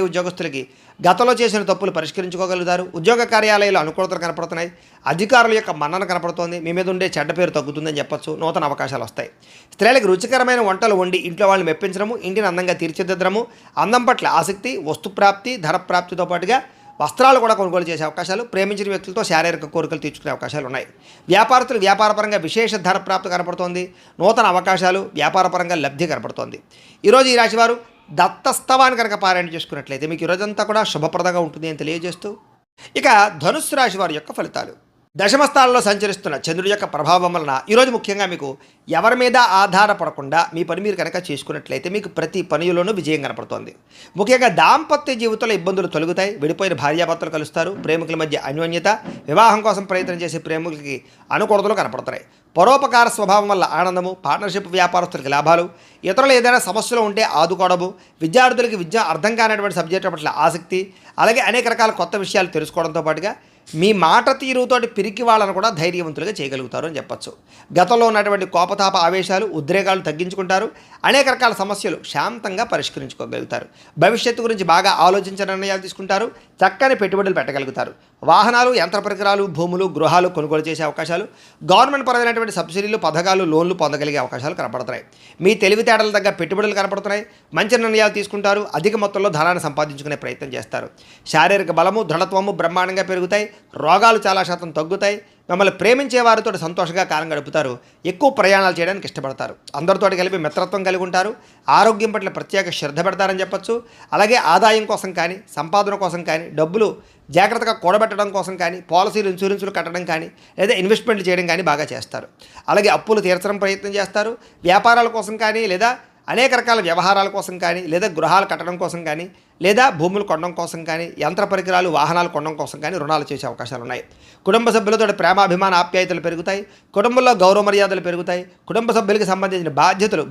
ఉద్యోగస్తులకి గతంలో చేసిన తప్పులు పరిష్కరించుకోగలుగుతారు. ఉద్యోగ కార్యాలయాలు అనుకూలతలు కనపడుతున్నాయి. అధికారుల యొక్క మన్నన కనపడుతోంది. మీ మీద ఉండే చెడ్డ పేరు తగ్గుతుందని చెప్పొచ్చు. నూతన అవకాశాలు వస్తాయి. స్త్రీలకు రుచికరమైన వంటలు వండి ఇంట్లో వాళ్ళని మెప్పించడము, ఇంటిని అందంగా తీర్చిదిద్దడము, అందం పట్ల ఆసక్తి, వస్తుప్రాప్తి, ధనప్రాప్తితో పాటుగా వస్త్రాలు కూడా కొనుగోలు చేసే అవకాశాలు, ప్రేమించిన వ్యక్తులతో శారీరక కోరికలు తీర్చుకునే అవకాశాలు ఉన్నాయి. వ్యాపారస్తులు వ్యాపారపరంగా విశేష ధనప్రాప్తి కనపడుతోంది. నూతన అవకాశాలు, వ్యాపారపరంగా లబ్ధి కనపడుతోంది. ఈరోజు ఈ రాశివారు దత్తస్తవాన్ని కనుక పారాయణ చేసుకున్నట్లయితే మీకు ఈరోజంతా కూడా శుభప్రదంగా ఉంటుంది అని తెలియజేస్తూ, ఇక ధనుస్సు రాశి వారి యొక్క ఫలితాలు. దశమస్థానంలో సంచరిస్తున్న చంద్రుడి యొక్క ప్రభావం వలన ఈరోజు ముఖ్యంగా మీకు ఎవరి మీద ఆధారపడకుండా మీ పని మీరు కనుక చేసుకున్నట్లయితే మీకు ప్రతి పనిలోనూ విజయం కనపడుతోంది. ముఖ్యంగా దాంపత్య జీవితంలో ఇబ్బందులు తొలగుతాయి. విడిపోయిన భార్యాభర్తలు కలుస్తారు. ప్రేమికుల మధ్య అన్యోన్యత, వివాహం కోసం ప్రయత్నం చేసే ప్రేమికులకి అనుకూలతలు కనపడుతున్నాయి. పరోపకార స్వభావం వల్ల ఆనందము, పార్ట్నర్షిప్ వ్యాపారస్తులకి లాభాలు, ఇతరులు ఏదైనా సమస్యలు ఉంటే ఆదుకోవడము, విద్యార్థులకి విద్య అర్థం కానటువంటి సబ్జెక్టు పట్ల ఆసక్తి, అలాగే అనేక రకాల కొత్త విషయాలు తెలుసుకోవడంతో పాటుగా మీ మాట తీరుతోటి పిరికి వాళ్ళను కూడా ధైర్యవంతులుగా చేయగలుగుతారు అని చెప్పచ్చు. గతంలో ఉన్నటువంటి కోపతాప ఆవేశాలు, ఉద్రేకాలు తగ్గించుకుంటారు. అనేక రకాల సమస్యలు శాంతంగా పరిష్కరించుకోగలుగుతారు. భవిష్యత్తు గురించి బాగా ఆలోచించిన నిర్ణయాలు తీసుకుంటారు. చక్కని పెట్టుబడులు పెట్టగలుగుతారు. వాహనాలు, యంత్ర పరికరాలు, భూములు, గృహాలు కొనుగోలు చేసే అవకాశాలు, గవర్నమెంట్ పరమైనటువంటి సబ్సిడీలు, పథకాలు, లోన్లు పొందగలిగే అవకాశాలు కనపడుతున్నాయి. మీ తెలివితేటల దగ్గర పెట్టుబడులు కనపడుతున్నాయి. మంచి నిర్ణయాలు తీసుకుంటారు. అధిక మొత్తంలో ధనాన్ని సంపాదించుకునే ప్రయత్నం చేస్తారు. శారీరక బలము, దృఢత్వము బ్రహ్మాండంగా పెరుగుతాయి. రోగాలు చాలా శాతం తగ్గుతాయి. మిమ్మల్ని ప్రేమించే వారితో సంతోషంగా కాలం గడుపుతారు. ఎక్కువ ప్రయాణాలు చేయడానికి ఇష్టపడతారు. అందరితోటి కలిపి మిత్రత్వం కలిగి ఉంటారు. ఆరోగ్యం పట్ల ప్రత్యేక శ్రద్ధ పెడతారని చెప్పచ్చు. అలాగే ఆదాయం కోసం కానీ, సంపాదన కోసం కానీ, డబ్బులు జాగ్రత్తగా కూడబెట్టడం కోసం కానీ, పాలసీలు, ఇన్సూరెన్సులు కట్టడం కానీ, లేదా ఇన్వెస్ట్మెంట్లు చేయడం కానీ బాగా చేస్తారు. అలాగే అప్పులు తీర్చడం ప్రయత్నం చేస్తారు. వ్యాపారాల కోసం కానీ, లేదా అనేక రకాల వ్యవహారాల కోసం కానీ, లేదా గృహాలు కట్టడం కోసం కానీ, లేదా భూములు కొనడం కోసం కానీ, యంత్ర పరికరాలు, వాహనాలు కొనడం కోసం కానీ రుణాలు చేసే అవకాశాలు ఉన్నాయి. కుటుంబ సభ్యులతో ప్రేమాభిమాన ఆప్యాయతలు పెరుగుతాయి. కుటుంబంలో గౌరవ మర్యాదలు పెరుగుతాయి. కుటుంబ సభ్యులకి సంబంధించిన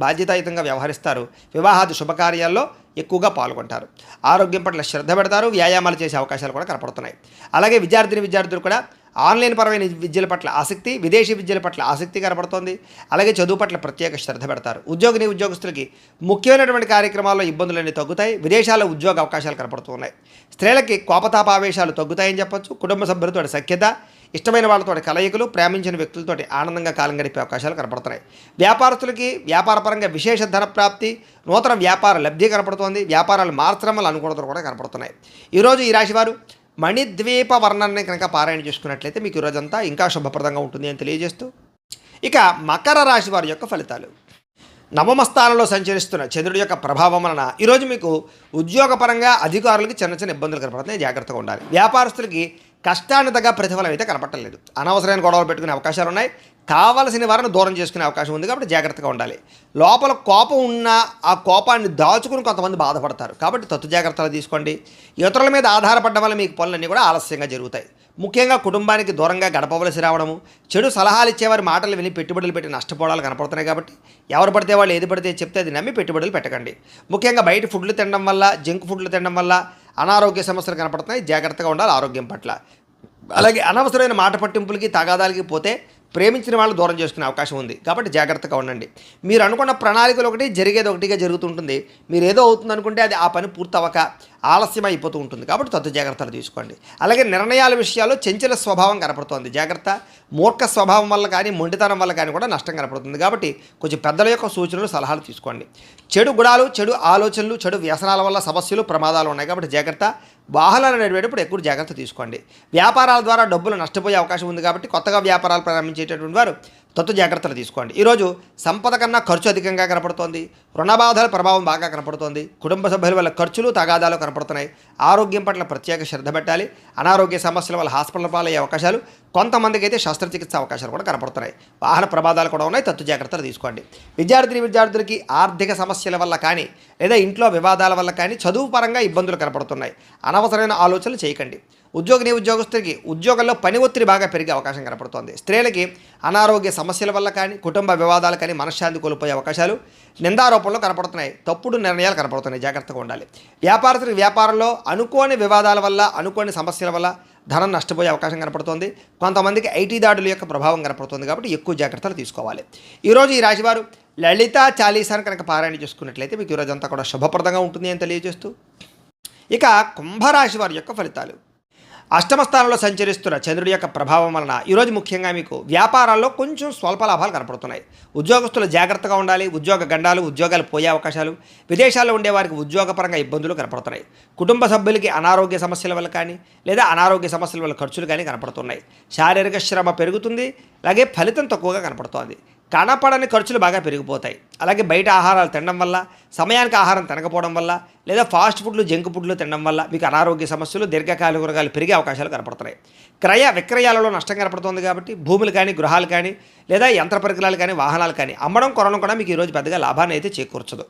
బాధ్యతాయుతంగా వ్యవహరిస్తారు. వివాహాది శుభకార్యాల్లో ఎక్కువగా పాల్గొంటారు. ఆరోగ్యం పట్ల శ్రద్ధ పెడతారు. వ్యాయామాలు చేసే అవకాశాలు కూడా కనపడుతున్నాయి. అలాగే విద్యార్థులు కూడా ఆన్లైన్ పరమైన విద్యల పట్ల ఆసక్తి, విదేశీ విద్యల పట్ల ఆసక్తి కనపడుతోంది. అలాగే చదువు పట్ల ప్రత్యేక శ్రద్ధ పెడతారు. ఉద్యోగస్తులకి ముఖ్యమైనటువంటి కార్యక్రమాల్లో ఇబ్బందులన్నీ తగ్గుతాయి. విదేశాల్లో ఉద్యోగ అవకాశాలు కనపడుతున్నాయి. స్త్రీలకి కోపతాపావేశాలు తగ్గుతాయని చెప్పొచ్చు. కుటుంబ సభ్యులతో సఖ్యత, ఇష్టమైన వాళ్ళతో కలయికలు, ప్రేమించిన వ్యక్తులతో ఆనందంగా కాలం గడిపే అవకాశాలు కనపడుతున్నాయి. వ్యాపారస్తులకి వ్యాపారపరంగా విశేష ధన ప్రాప్తి, నూతన వ్యాపార లబ్ధి కనపడుతోంది. వ్యాపారాలు మార్చడం వల్ల అనుకూలతలు కూడా కనపడుతున్నాయి. ఈరోజు ఈ రాశివారు మణిద్వీప వర్ణాన్ని కనుక పారాయణ చేసుకున్నట్లయితే మీకు ఈరోజంతా ఇంకా శుభప్రదంగా ఉంటుంది అని తెలియజేస్తూ, ఇక మకర రాశి వారి యొక్క ఫలితాలు. నవమ స్థానంలో సంచరిస్తున్న చంద్రుడి యొక్క ప్రభావం వలన ఈరోజు మీకు ఉద్యోగపరంగా అధికారులకి చిన్న ఇబ్బందులు కనపడుతున్నాయి. జాగ్రత్తగా ఉండాలి. వ్యాపారస్తులకి కష్టాన్ని తగ్గ ప్రతిఫలం అయితే కనపట్టలేదు. అనవసరమైన గొడవలు పెట్టుకునే అవకాశాలు ఉన్నాయి. కావలసిన వారిని దూరం చేసుకునే అవకాశం ఉంది. కాబట్టి జాగ్రత్తగా ఉండాలి. లోపల కోపం ఉన్నా ఆ కోపాన్ని దాచుకుని కొంతమంది బాధపడతారు. కాబట్టి తత్తు జాగ్రత్తలు తీసుకోండి. ఇతరుల మీద ఆధారపడడం వల్ల మీకు పనులన్నీ కూడా ఆలస్యంగా జరుగుతాయి. ముఖ్యంగా కుటుంబానికి దూరంగా గడపవలసి రావడము, చెడు సలహాలు ఇచ్చేవారి మాటలు విని పెట్టుబడులు పెట్టి నష్టపోవడాలు కనపడుతున్నాయి. కాబట్టి ఎవరు పడితే వాళ్ళు ఏది పడితే చెప్తే అది నమ్మి పెట్టుబడులు పెట్టకండి. ముఖ్యంగా బయట ఫుడ్లు తినడం వల్ల, జంక్ ఫుడ్లు తినడం వల్ల అనారోగ్య సమస్యలు కనపడుతున్నాయి. జాగ్రత్తగా ఉండాలి ఆరోగ్యం పట్ల. అలాగే అనవసరమైన మాట పట్టింపులకి, తగాదాలకి పోతే ప్రేమించిన వాళ్ళు దూరం చేసుకునే అవకాశం ఉంది. కాబట్టి జాగ్రత్తగా ఉండండి. మీరు అనుకున్న ప్రణాళికలు ఒకటి, జరిగేది ఒకటిగా జరుగుతుంటుంది. మీరు ఏదో అవుతుంది అనుకుంటే అది ఆ పని పూర్తవక ఆలస్యం అయిపోతూ ఉంటుంది. కాబట్టి తత్తు జాగ్రత్తలు తీసుకోండి. అలాగే నిర్ణయాల విషయాల్లో చంచల స్వభావం కనపడుతోంది. జాగ్రత్త. మూర్ఖ స్వభావం వల్ల కానీ, మొండితనం వల్ల కానీ కూడా నష్టం కనపడుతుంది. కాబట్టి కొంచెం పెద్దల యొక్క సూచనలు, సలహాలు తీసుకోండి. చెడు గుణాలు, చెడు ఆలోచనలు, చెడు వ్యసనాల వల్ల సమస్యలు, ప్రమాదాలు ఉన్నాయి. కాబట్టి జాగ్రత్త. వాహనాలు నడిపేటప్పుడు ఎక్కువ జాగ్రత్త తీసుకోండి. వ్యాపారాల ద్వారా డబ్బులు నష్టపోయే అవకాశం ఉంది. కాబట్టి కొత్తగా వ్యాపారాలు ప్రారంభించేటటువంటి వారు తత్తు జాగ్రత్తలు తీసుకోండి. ఈరోజు సంపద కన్నా ఖర్చు అధికంగా కనపడుతోంది. రుణబాధల ప్రభావం బాగా కనపడుతోంది. కుటుంబ సభ్యుల వల్ల ఖర్చులు తగాదాలు కనపడుతున్నాయి. ఆరోగ్యం పట్ల ప్రత్యేక శ్రద్ధ పెట్టాలి. అనారోగ్య సమస్యల వల్ల హాస్పిటల్ పాలయ్యే అవకాశాలు, కొంతమందికి అయితే శస్త్రచికిత్స అవకాశాలు కూడా కనపడుతున్నాయి. వాహన ప్రమాదాలు కూడా ఉన్నాయి. తత్తు జాగ్రత్తలు తీసుకోండి. విద్యార్థులకి ఆర్థిక సమస్యల వల్ల కానీ లేదా ఇంట్లో వివాదాల వల్ల కానీ చదువు పరంగా ఇబ్బందులు కనపడుతున్నాయి. అనవసరమైన ఆలోచనలు చేయకండి. ఉద్యోగస్తులకి ఉద్యోగంలో పని ఒత్తిడి బాగా పెరిగే అవకాశం కనపడుతోంది. స్త్రీలకి అనారోగ్య సమస్యల వల్ల కానీ కుటుంబ వివాదాలు కానీ మనశ్శాంతి కోల్పోయే అవకాశాలు, నిందారోపణలు కనపడుతున్నాయి. తప్పుడు నిర్ణయాలు కనపడుతున్నాయి. జాగ్రత్తగా ఉండాలి. వ్యాపారస్తులకి వ్యాపారంలో అనుకోని వివాదాల వల్ల, అనుకోని సమస్యల వల్ల ధనం నష్టపోయే అవకాశం కనపడుతోంది. కొంతమందికి ఐటీ దాడుల యొక్క ప్రభావం కనపడుతుంది కాబట్టి ఎక్కువ జాగ్రత్తలు తీసుకోవాలి. ఈరోజు ఈ రాశివారు లలిత చాలీసాను కనుక పారాయణ చేసుకున్నట్లయితే మీకు ఈరోజు అంతా కూడా శుభప్రదంగా ఉంటుంది అని తెలియజేస్తూ, ఇక కుంభరాశి వారి యొక్క ఫలితాలు. అష్టమ స్థానంలో సంచరిస్తున్న చంద్రుడి యొక్క ప్రభావం వలన ఈరోజు ముఖ్యంగా మీకు వ్యాపారాల్లో కొంచెం స్వల్ప లాభాలు కనపడుతున్నాయి. ఉద్యోగస్తులు జాగ్రత్తగా ఉండాలి. ఉద్యోగ గండాలు, ఉద్యోగాలు పోయే అవకాశాలు, విదేశాల్లో ఉండేవారికి ఉద్యోగపరంగా ఇబ్బందులు కనపడుతున్నాయి. కుటుంబ సభ్యులకి అనారోగ్య సమస్యల వల్ల కానీ లేదా అనారోగ్య సమస్యల వల్ల ఖర్చులు కానీ కనపడుతున్నాయి. శారీరక శ్రమ పెరుగుతుంది. అలాగే ఫలితం తక్కువగా కనపడుతోంది. కనపడని ఖర్చులు బాగా పెరిగిపోతాయి. అలాగే బయట ఆహారాలు తినడం వల్ల, సమయానికి ఆహారం తినకపోవడం వల్ల లేదా ఫాస్ట్ ఫుడ్లు, జంక్ ఫుడ్లు తినడం వల్ల మీకు అనారోగ్య సమస్యలు, దీర్ఘకాలిక రోగాలు పెరిగే అవకాశాలు కనపడుతున్నాయి. క్రయ విక్రయాలలో నష్టం కనపడుతుంది కాబట్టి భూములు కానీ, గృహాలు కానీ లేదా యంత్ర పరికరాలు కానీ, వాహనాలు కానీ అమ్మడం, కొనడం కూడా మీకు ఈరోజు పెద్దగా లాభాన్ని అయితే చేకూర్చదు.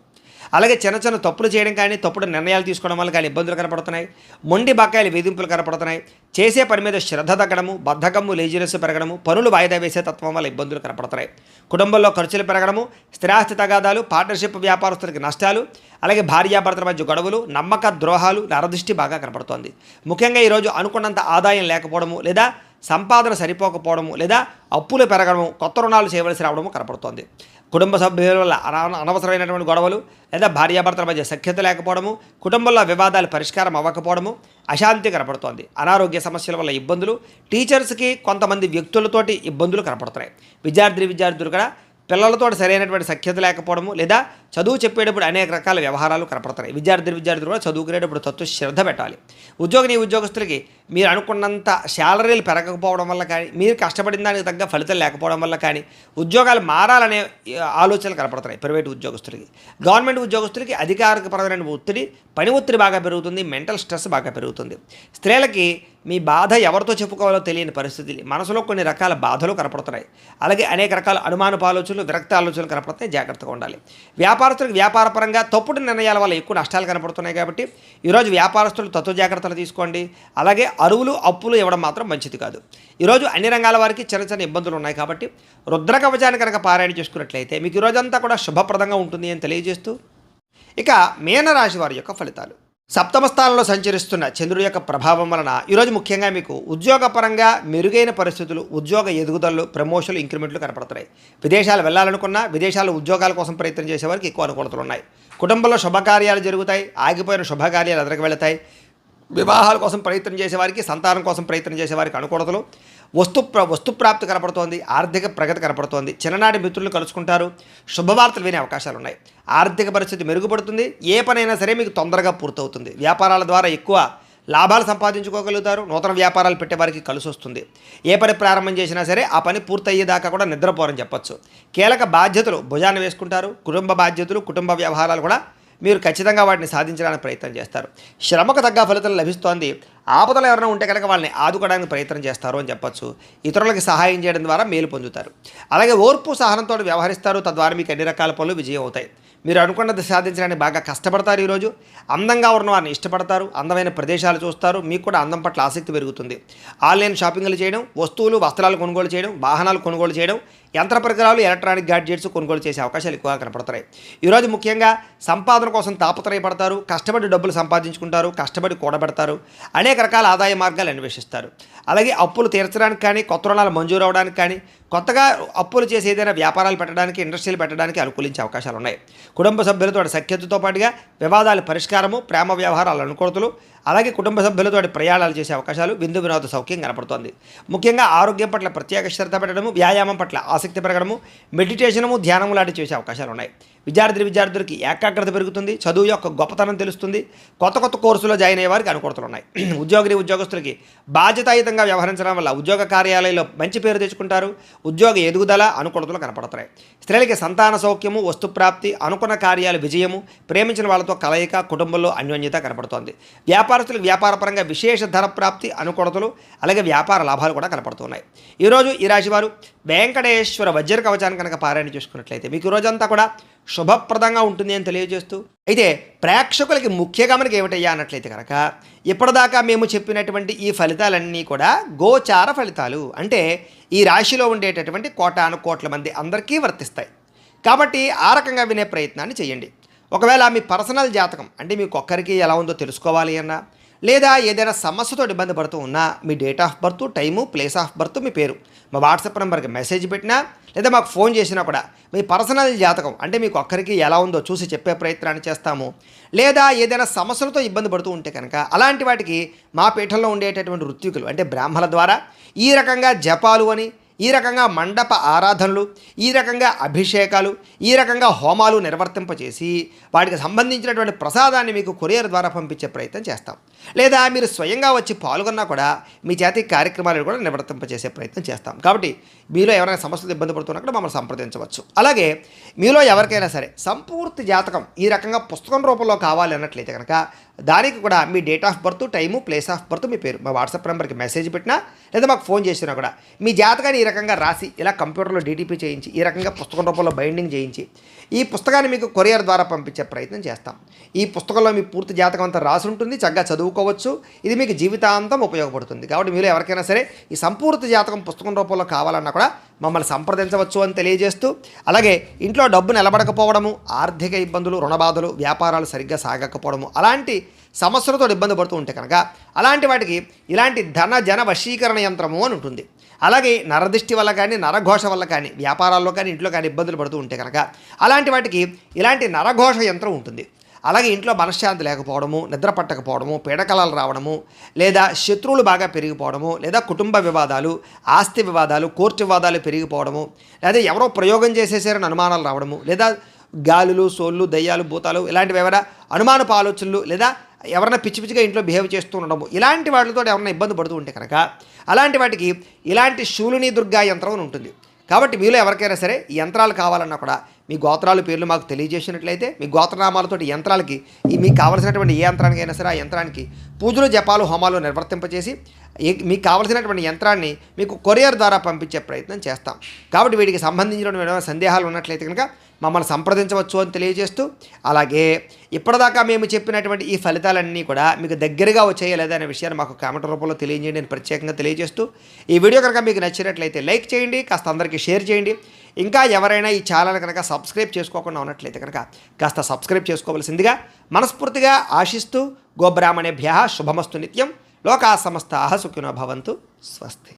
అలాగే చిన్న చిన్న తప్పులు చేయడం కానీ, తప్పుడు నిర్ణయాలు తీసుకోవడం వల్ల కానీ ఇబ్బందులు కనపడుతున్నాయి. మొండి బకాయిల వేధింపులు కనపడుతున్నాయి. చేసే పని మీద శ్రద్ధ తగ్గడము, బద్ధకము, లేజినెస్ పెరగడము, పనులు వాయిదా వేసే తత్వం వల్ల ఇబ్బందులు కనపడుతున్నాయి. కుటుంబంలో ఖర్చులు పెరగడము, స్థిరాస్తి తగాదాలు, పార్ట్నర్షిప్ వ్యాపారస్తులకి నష్టాలు, అలాగే భార్యాభర్తల మధ్య గొడవలు, నమ్మక ద్రోహాలు, నరదృష్టి బాగా కనపడుతోంది. ముఖ్యంగా ఈరోజు అనుకున్నంత ఆదాయం లేకపోవడము లేదా సంపాదన సరిపోకపోవడము లేదా అప్పులు పెరగడము, కొత్త రుణాలు చేయవలసి రావడము కనపడుతోంది. కుటుంబ సభ్యుల వల్ల అనవసరమైనటువంటి గొడవలు లేదా భార్యాభర్తల మధ్య సఖ్యత లేకపోవడము, కుటుంబంలో వివాదాలు పరిష్కారం అవ్వకపోవడము, అశాంతి కనపడుతోంది. అనారోగ్య సమస్యల వల్ల ఇబ్బందులు, టీచర్స్కి కొంతమంది వ్యక్తులతోటి ఇబ్బందులు కనపడుతున్నాయి. విద్యార్థులు కూడా పిల్లలతో సరైనటువంటి సఖ్యత లేకపోవడము లేదా చదువు చెప్పేటప్పుడు అనేక రకాల వ్యవహారాలు కనపడుతున్నాయి. విద్యార్థులు కూడా చదువుకునేటప్పుడు తత్వ శ్రద్ధ పెట్టాలి. ఉద్యోగస్తులకి మీరు అనుకున్నంత శాలరీలు పెరగకపోవడం వల్ల కానీ, మీరు కష్టపడిన దానికి తగ్గ ఫలితం లేకపోవడం వల్ల కానీ ఉద్యోగాలు మారాలనే ఆలోచనలు కనపడుతున్నాయి. ప్రైవేటు ఉద్యోగస్తులకి, గవర్నమెంట్ ఉద్యోగస్తులకి అధికారికపరమైన ఒత్తిడి, పని ఒత్తిడి బాగా పెరుగుతుంది. మెంటల్ స్ట్రెస్ బాగా పెరుగుతుంది. స్త్రీలకి మీ బాధ ఎవరితో చెప్పుకోవాలో తెలియని పరిస్థితి, మనసులో కొన్ని రకాల బాధలు కనపడుతున్నాయి. అలాగే అనేక రకాల అనుమానపు ఆలోచనలు, విరక్త ఆలోచనలు కనపడుతున్నాయి. జాగ్రత్తగా ఉండాలి. వ్యాపారస్తులకు వ్యాపారపరంగా తప్పుడు నిర్ణయాల వల్ల ఎక్కువ నష్టాలు కనపడుతున్నాయి కాబట్టి ఈరోజు వ్యాపారస్తులు తత్వ జాగ్రత్తలు తీసుకోండి. అలాగే అరువులు, అప్పులు ఇవ్వడం మాత్రం మంచిది కాదు. ఈరోజు అన్ని రంగాల వారికి చిన్న చిన్న ఇబ్బందులు ఉన్నాయి కాబట్టి రుద్ర కవచాన్ని కనుక పారాయణ చేసుకున్నట్లయితే మీకు ఈరోజంతా కూడా శుభప్రదంగా ఉంటుంది అని తెలియజేస్తూ, ఇక మీనరాశి వారి యొక్క ఫలితాలు. సప్తమ స్థానంలో సంచరిస్తున్న చంద్రుడి యొక్క ప్రభావం వలన ఈరోజు ముఖ్యంగా మీకు ఉద్యోగపరంగా మెరుగైన పరిస్థితులు, ఉద్యోగ ఎదుగుదలలు, ప్రమోషన్లు, ఇంక్రిమెంట్లు కనపడుతున్నాయి. విదేశాలు వెళ్ళాలనుకున్నా, విదేశాల్లో ఉద్యోగాల కోసం ప్రయత్నం చేసేవారికి ఎక్కువ అనుకూలతలు ఉన్నాయి. కుటుంబంలో శుభకార్యాలు జరుగుతాయి. ఆగిపోయిన శుభకార్యాలు ఎదురుకు వెళతాయి. వివాహాల కోసం ప్రయత్నం చేసేవారికి, సంతానం కోసం ప్రయత్నం చేసేవారికి అనుకూలతలు. వస్తుప్రాప్తి కనపడుతోంది. ఆర్థిక ప్రగతి కనపడుతోంది. చిన్ననాటి మిత్రులు కలుసుకుంటారు. శుభవార్తలు వినే అవకాశాలు ఉన్నాయి. ఆర్థిక పరిస్థితి మెరుగుపడుతుంది. ఏ పనైనా సరే మీకు తొందరగా పూర్తవుతుంది. వ్యాపారాల ద్వారా ఎక్కువ లాభాలు సంపాదించుకోగలుగుతారు. నూతన వ్యాపారాలు పెట్టేవారికి కలిసి వస్తుంది. ఏ పని ప్రారంభం చేసినా సరే ఆ పని పూర్తయ్యేదాకా కూడా నిద్రపోరని చెప్పొచ్చు. కీలక బాధ్యతలు భుజాన్ని వేసుకుంటారు. కుటుంబ బాధ్యతలు, కుటుంబ వ్యవహారాలు కూడా మీరు ఖచ్చితంగా వాటిని సాధించడానికి ప్రయత్నం చేస్తారు. శ్రమకు తగ్గ ఫలితం లభిస్తోంది. ఆపదలు ఎవరైనా ఉంటే కనుక వాళ్ళని ఆదుకోవడానికి ప్రయత్నం చేస్తారు అని చెప్పొచ్చు. ఇతరులకు సహాయం చేయడం ద్వారా మేలు పొందుతారు. అలాగే ఓర్పు, సహనంతో వ్యవహరిస్తారు. తద్వారా మీకు అన్ని రకాల పనులు విజయం అవుతాయి. మీరు అనుకున్నది సాధించడానికి బాగా కష్టపడతారు. ఈరోజు అందంగా ఉన్న వారిని ఇష్టపడతారు. అందమైన ప్రదేశాలు చూస్తారు. మీకు కూడా అందం పట్ల ఆసక్తి పెరుగుతుంది. ఆన్లైన్ షాపింగ్లు చేయడం, వస్తువులు, వస్త్రాలు కొనుగోలు చేయడం, వాహనాలు కొనుగోలు చేయడం, యంత్ర పరికరాలు, ఎలక్ట్రానిక్ గ్యాడ్జెట్స్ కొనుగోలు చేసే అవకాశాలు ఎక్కువగా కనపడుతున్నాయి. ఈరోజు ముఖ్యంగా సంపాదన కోసం తాపత్రయపడతారు. కష్టపడి డబ్బులు సంపాదించుకుంటారు. కష్టపడి కూడబెడతారు. అనేక రకాల ఆదాయ మార్గాలు అన్వేషిస్తారు. అలాగే అప్పులు తీర్చడానికి కానీ, కొత్త రుణాలు మంజూరు అవడానికి కానీ, కొత్తగా అప్పులు చేసి ఏదైనా వ్యాపారాలు పెట్టడానికి, ఇండస్ట్రీలు పెట్టడానికి అనుకూలించే అవకాశాలు ఉన్నాయి. కుటుంబ సభ్యులతో సఖ్యతతో పాటుగా వివాదాల పరిష్కారము, ప్రేమ వ్యవహారాలు అనుకూలతలు, అలాగే కుటుంబ సభ్యులతో ప్రయాణాలు చేసే అవకాశాలు, విందు వినోద సౌఖ్యం కనపడుతోంది. ముఖ్యంగా ఆరోగ్యం పట్ల ప్రత్యేక శ్రద్ధ పెట్టడము, వ్యాయామం పట్ల ఆసక్తి పెరగడము, మెడిటేషనము, ధ్యానము లాంటి చేసే అవకాశాలు ఉన్నాయి. విద్యార్థులకి ఏకాగ్రత పెరుగుతుంది, చదువు యొక్క గొప్పతనం తెలుస్తుంది, కొత్త కొత్త కోర్సులో జాయిన్ అయ్యే వారికి అనుకూలతలు ఉన్నాయి. ఉద్యోగస్తులకి బాధ్యతాయుతంగా వ్యవహరించడం వల్ల ఉద్యోగ కార్యాలయంలో మంచి పేరు తెచ్చుకుంటారు, ఉద్యోగ ఎదుగుదల అనుకూలతలు కనపడతాయి. స్త్రీలకి సంతాన సౌఖ్యము, వస్తుప్రాప్తి, అనుకున్న కార్యాలు విజయము, ప్రేమించిన వాళ్ళతో కలయిక, కుటుంబంలో అన్యోన్యత కనపడుతోంది. వ్యాపారస్తులకు వ్యాపారపరంగా విశేష ధన ప్రాప్తి, అనుకూలతలు, అలాగే వ్యాపార లాభాలు కూడా కనపడుతున్నాయి. ఈరోజు ఈ రాశివారు వెంకటేశ్వర వజ్ర కవచాన్ని కనుక పారాయణ చేసుకున్నట్లయితే మీకు రోజంతా కూడా శుభప్రదంగా ఉంటుంది అని తెలియజేస్తూ, అయితే ప్రేక్షకులకి ముఖ్య గమనిక ఏమిటయ్యా అన్నట్లయితే కనుక ఇప్పటిదాకా మేము చెప్పినటువంటి ఈ ఫలితాలన్నీ కూడా గోచార ఫలితాలు, అంటే ఈ రాశిలో ఉండేటటువంటి కోటాను కోట్ల మంది అందరికీ వర్తిస్తాయి. కాబట్టి ఆ రకంగా వినే ప్రయత్నాన్ని చేయండి. ఒకవేళ మీ పర్సనల్ జాతకం అంటే మీకు ఒక్కరికి ఎలా ఉందో తెలుసుకోవాలి అన్నా, లేదా ఏదైనా సమస్యతో ఇబ్బంది పడుతూ ఉన్నా మీ date of birth, time, place of birth, మీ పేరు మా వాట్సాప్ నెంబర్కి మెసేజ్ పెట్టినా లేదా మాకు ఫోన్ చేసినా కూడా మీ పర్సనల్ జాతకం అంటే మీకు ఒక్కరికి ఎలా ఉందో చూసి చెప్పే ప్రయత్నాన్ని చేస్తాము. లేదా ఏదైనా సమస్యలతో ఇబ్బంది పడుతూ ఉంటే కనుక అలాంటి వాటికి మా పీఠంలో ఉండేటటువంటి ఋత్వికులు అంటే బ్రాహ్మణుల ద్వారా ఈ రకంగా జపాలు అని, ఈ రకంగా మండప ఆరాధనలు, ఈ రకంగా అభిషేకాలు, ఈ రకంగా హోమాలు నిర్వర్తింపచేసి వాటికి సంబంధించినటువంటి ప్రసాదాన్ని మీకు కొరియర్ ద్వారా పంపించే ప్రయత్నం చేస్తాం. లేదా మీరు స్వయంగా వచ్చి పాల్గొన్నా కూడా మీ చేతి కార్యక్రమాలను కూడా నిర్వర్తింపచేసే ప్రయత్నం చేస్తాం. కాబట్టి మీలో ఎవరైనా సమస్యలు ఇబ్బంది పడుతున్నా కూడా మమ్మల్ని సంప్రదించవచ్చు. అలాగే మీలో ఎవరికైనా సరే సంపూర్తి జాతకం ఈ రకంగా పుస్తకం రూపంలో కావాలి అన్నట్లయితే కనుక దానికి కూడా మీ date of birth, time, place of birth, మీ పేరు మా వాట్సాప్ నెంబర్కి మెసేజ్ పెట్టినా లేదా మాకు ఫోన్ చేసినా కూడా మీ జాతకాన్ని ఈ రకంగా రాసి ఇలా కంప్యూటర్లో డీటీపీ చేయించి ఈ రకంగా పుస్తకం రూపంలో బైండింగ్ చేయించి ఈ పుస్తకాన్ని మీకు కొరియర్ ద్వారా పంపించే ప్రయత్నం చేస్తాం. ఈ పుస్తకంలో మీ పూర్తి జాతకం అంతా రాసి ఉంటుంది, చక్కగా చదువుకోవచ్చు. ఇది మీకు జీవితాంతం ఉపయోగపడుతుంది. కాబట్టి మీరు ఎవరికైనా సరే ఈ సంపూర్తి జాతకం పుస్తకం రూపంలో కావాలన్నా కూడా మమ్మల్ని సంప్రదించవచ్చు అని తెలియజేస్తూ, అలాగే ఇంట్లో డబ్బు నిలబడకపోవడము, ఆర్థిక ఇబ్బందులు, రుణబాధలు, వ్యాపారాలు సరిగ్గా సాగకపోవడము అలాంటి సమస్యలతో ఇబ్బంది పడుతూ ఉంటే కనుక అలాంటి వాటికి ఇలాంటి ధన జన వశీకరణ యంత్రము అని ఉంటుంది. అలాగే నరదృష్టి వల్ల కానీ, నరఘోష వల్ల కానీ, వ్యాపారాల్లో కానీ, ఇంట్లో కానీ ఇబ్బందులు పడుతూ ఉంటే కనుక అలాంటి వాటికి ఇలాంటి నరఘోష యంత్రం ఉంటుంది. అలాగే ఇంట్లో మనశ్శాంతి లేకపోవడము, నిద్ర పట్టకపోవడము, పీడకలాలు రావడము, లేదా శత్రువులు బాగా పెరిగిపోవడము, లేదా కుటుంబ వివాదాలు, ఆస్తి వివాదాలు, కోర్టు వివాదాలు పెరిగిపోవడము, లేదా ఎవరో ప్రయోగం చేసేసారని అనుమానాలు రావడము, లేదా గాలులు, సోళ్ళు, దయ్యాలు, భూతాలు ఇలాంటివి ఎవరైనా అనుమానపు ఆలోచనలు, లేదా ఎవరైనా పిచ్చి పిచ్చిగా ఇంట్లో బిహేవ్ చేస్తూ ఉండడము ఇలాంటి వాటితో ఎవరైనా ఇబ్బంది పడుతూ ఉంటే కనుక అలాంటి వాటికి ఇలాంటి శూలిని దుర్గా యంత్రం అని ఉంటుంది. కాబట్టి మీలో ఎవరికైనా సరే ఈ యంత్రాలు కావాలన్నా కూడా మీ గోత్రాలు పేర్లు మాకు తెలియజేసినట్లయితే మీ గోత్రనామాలతో యంత్రాలకి మీకు కావలసినటువంటి ఏ యంత్రానికైనా సరే ఆ యంత్రానికి పూజలు, జపాలు, హోమాలు నిర్వర్తింపచేసి మీకు కావలసినటువంటి యంత్రాన్ని మీకు కొరియర్ ద్వారా పంపించే ప్రయత్నం చేస్తాం. కాబట్టి వీటికి సంబంధించిన సందేహాలు ఉన్నట్లయితే కనుక మమ్మల్ని సంప్రదించవచ్చు అని తెలియజేస్తూ, అలాగే ఇప్పటిదాకా మేము చెప్పినటువంటి ఈ ఫలితాలన్నీ కూడా మీకు దగ్గరగా వచ్చాయా లేదా అనే విషయాన్ని మాకు కామెంట్ రూపంలో తెలియజేయండి అని ప్రత్యేకంగా తెలియజేస్తూ, ఈ వీడియో కనుక మీకు నచ్చినట్లయితే లైక్ చేయండి, కాస్త అందరికీ షేర్ చేయండి. ఇంకా ఎవరైనా ఈ ఛానల్ కనుక సబ్స్క్రైబ్ చేసుకోకుండా ఉన్నట్లయితే కనుక కాస్త సబ్స్క్రైబ్ చేసుకోవాల్సిందిగా మనస్ఫూర్తిగా ఆశిస్తూ, గోబ్రాహ్మణేభ్యః శుభమస్తు నిత్యం, లోకా సమస్తాః సుఖినో భవంతు, స్వస్తి.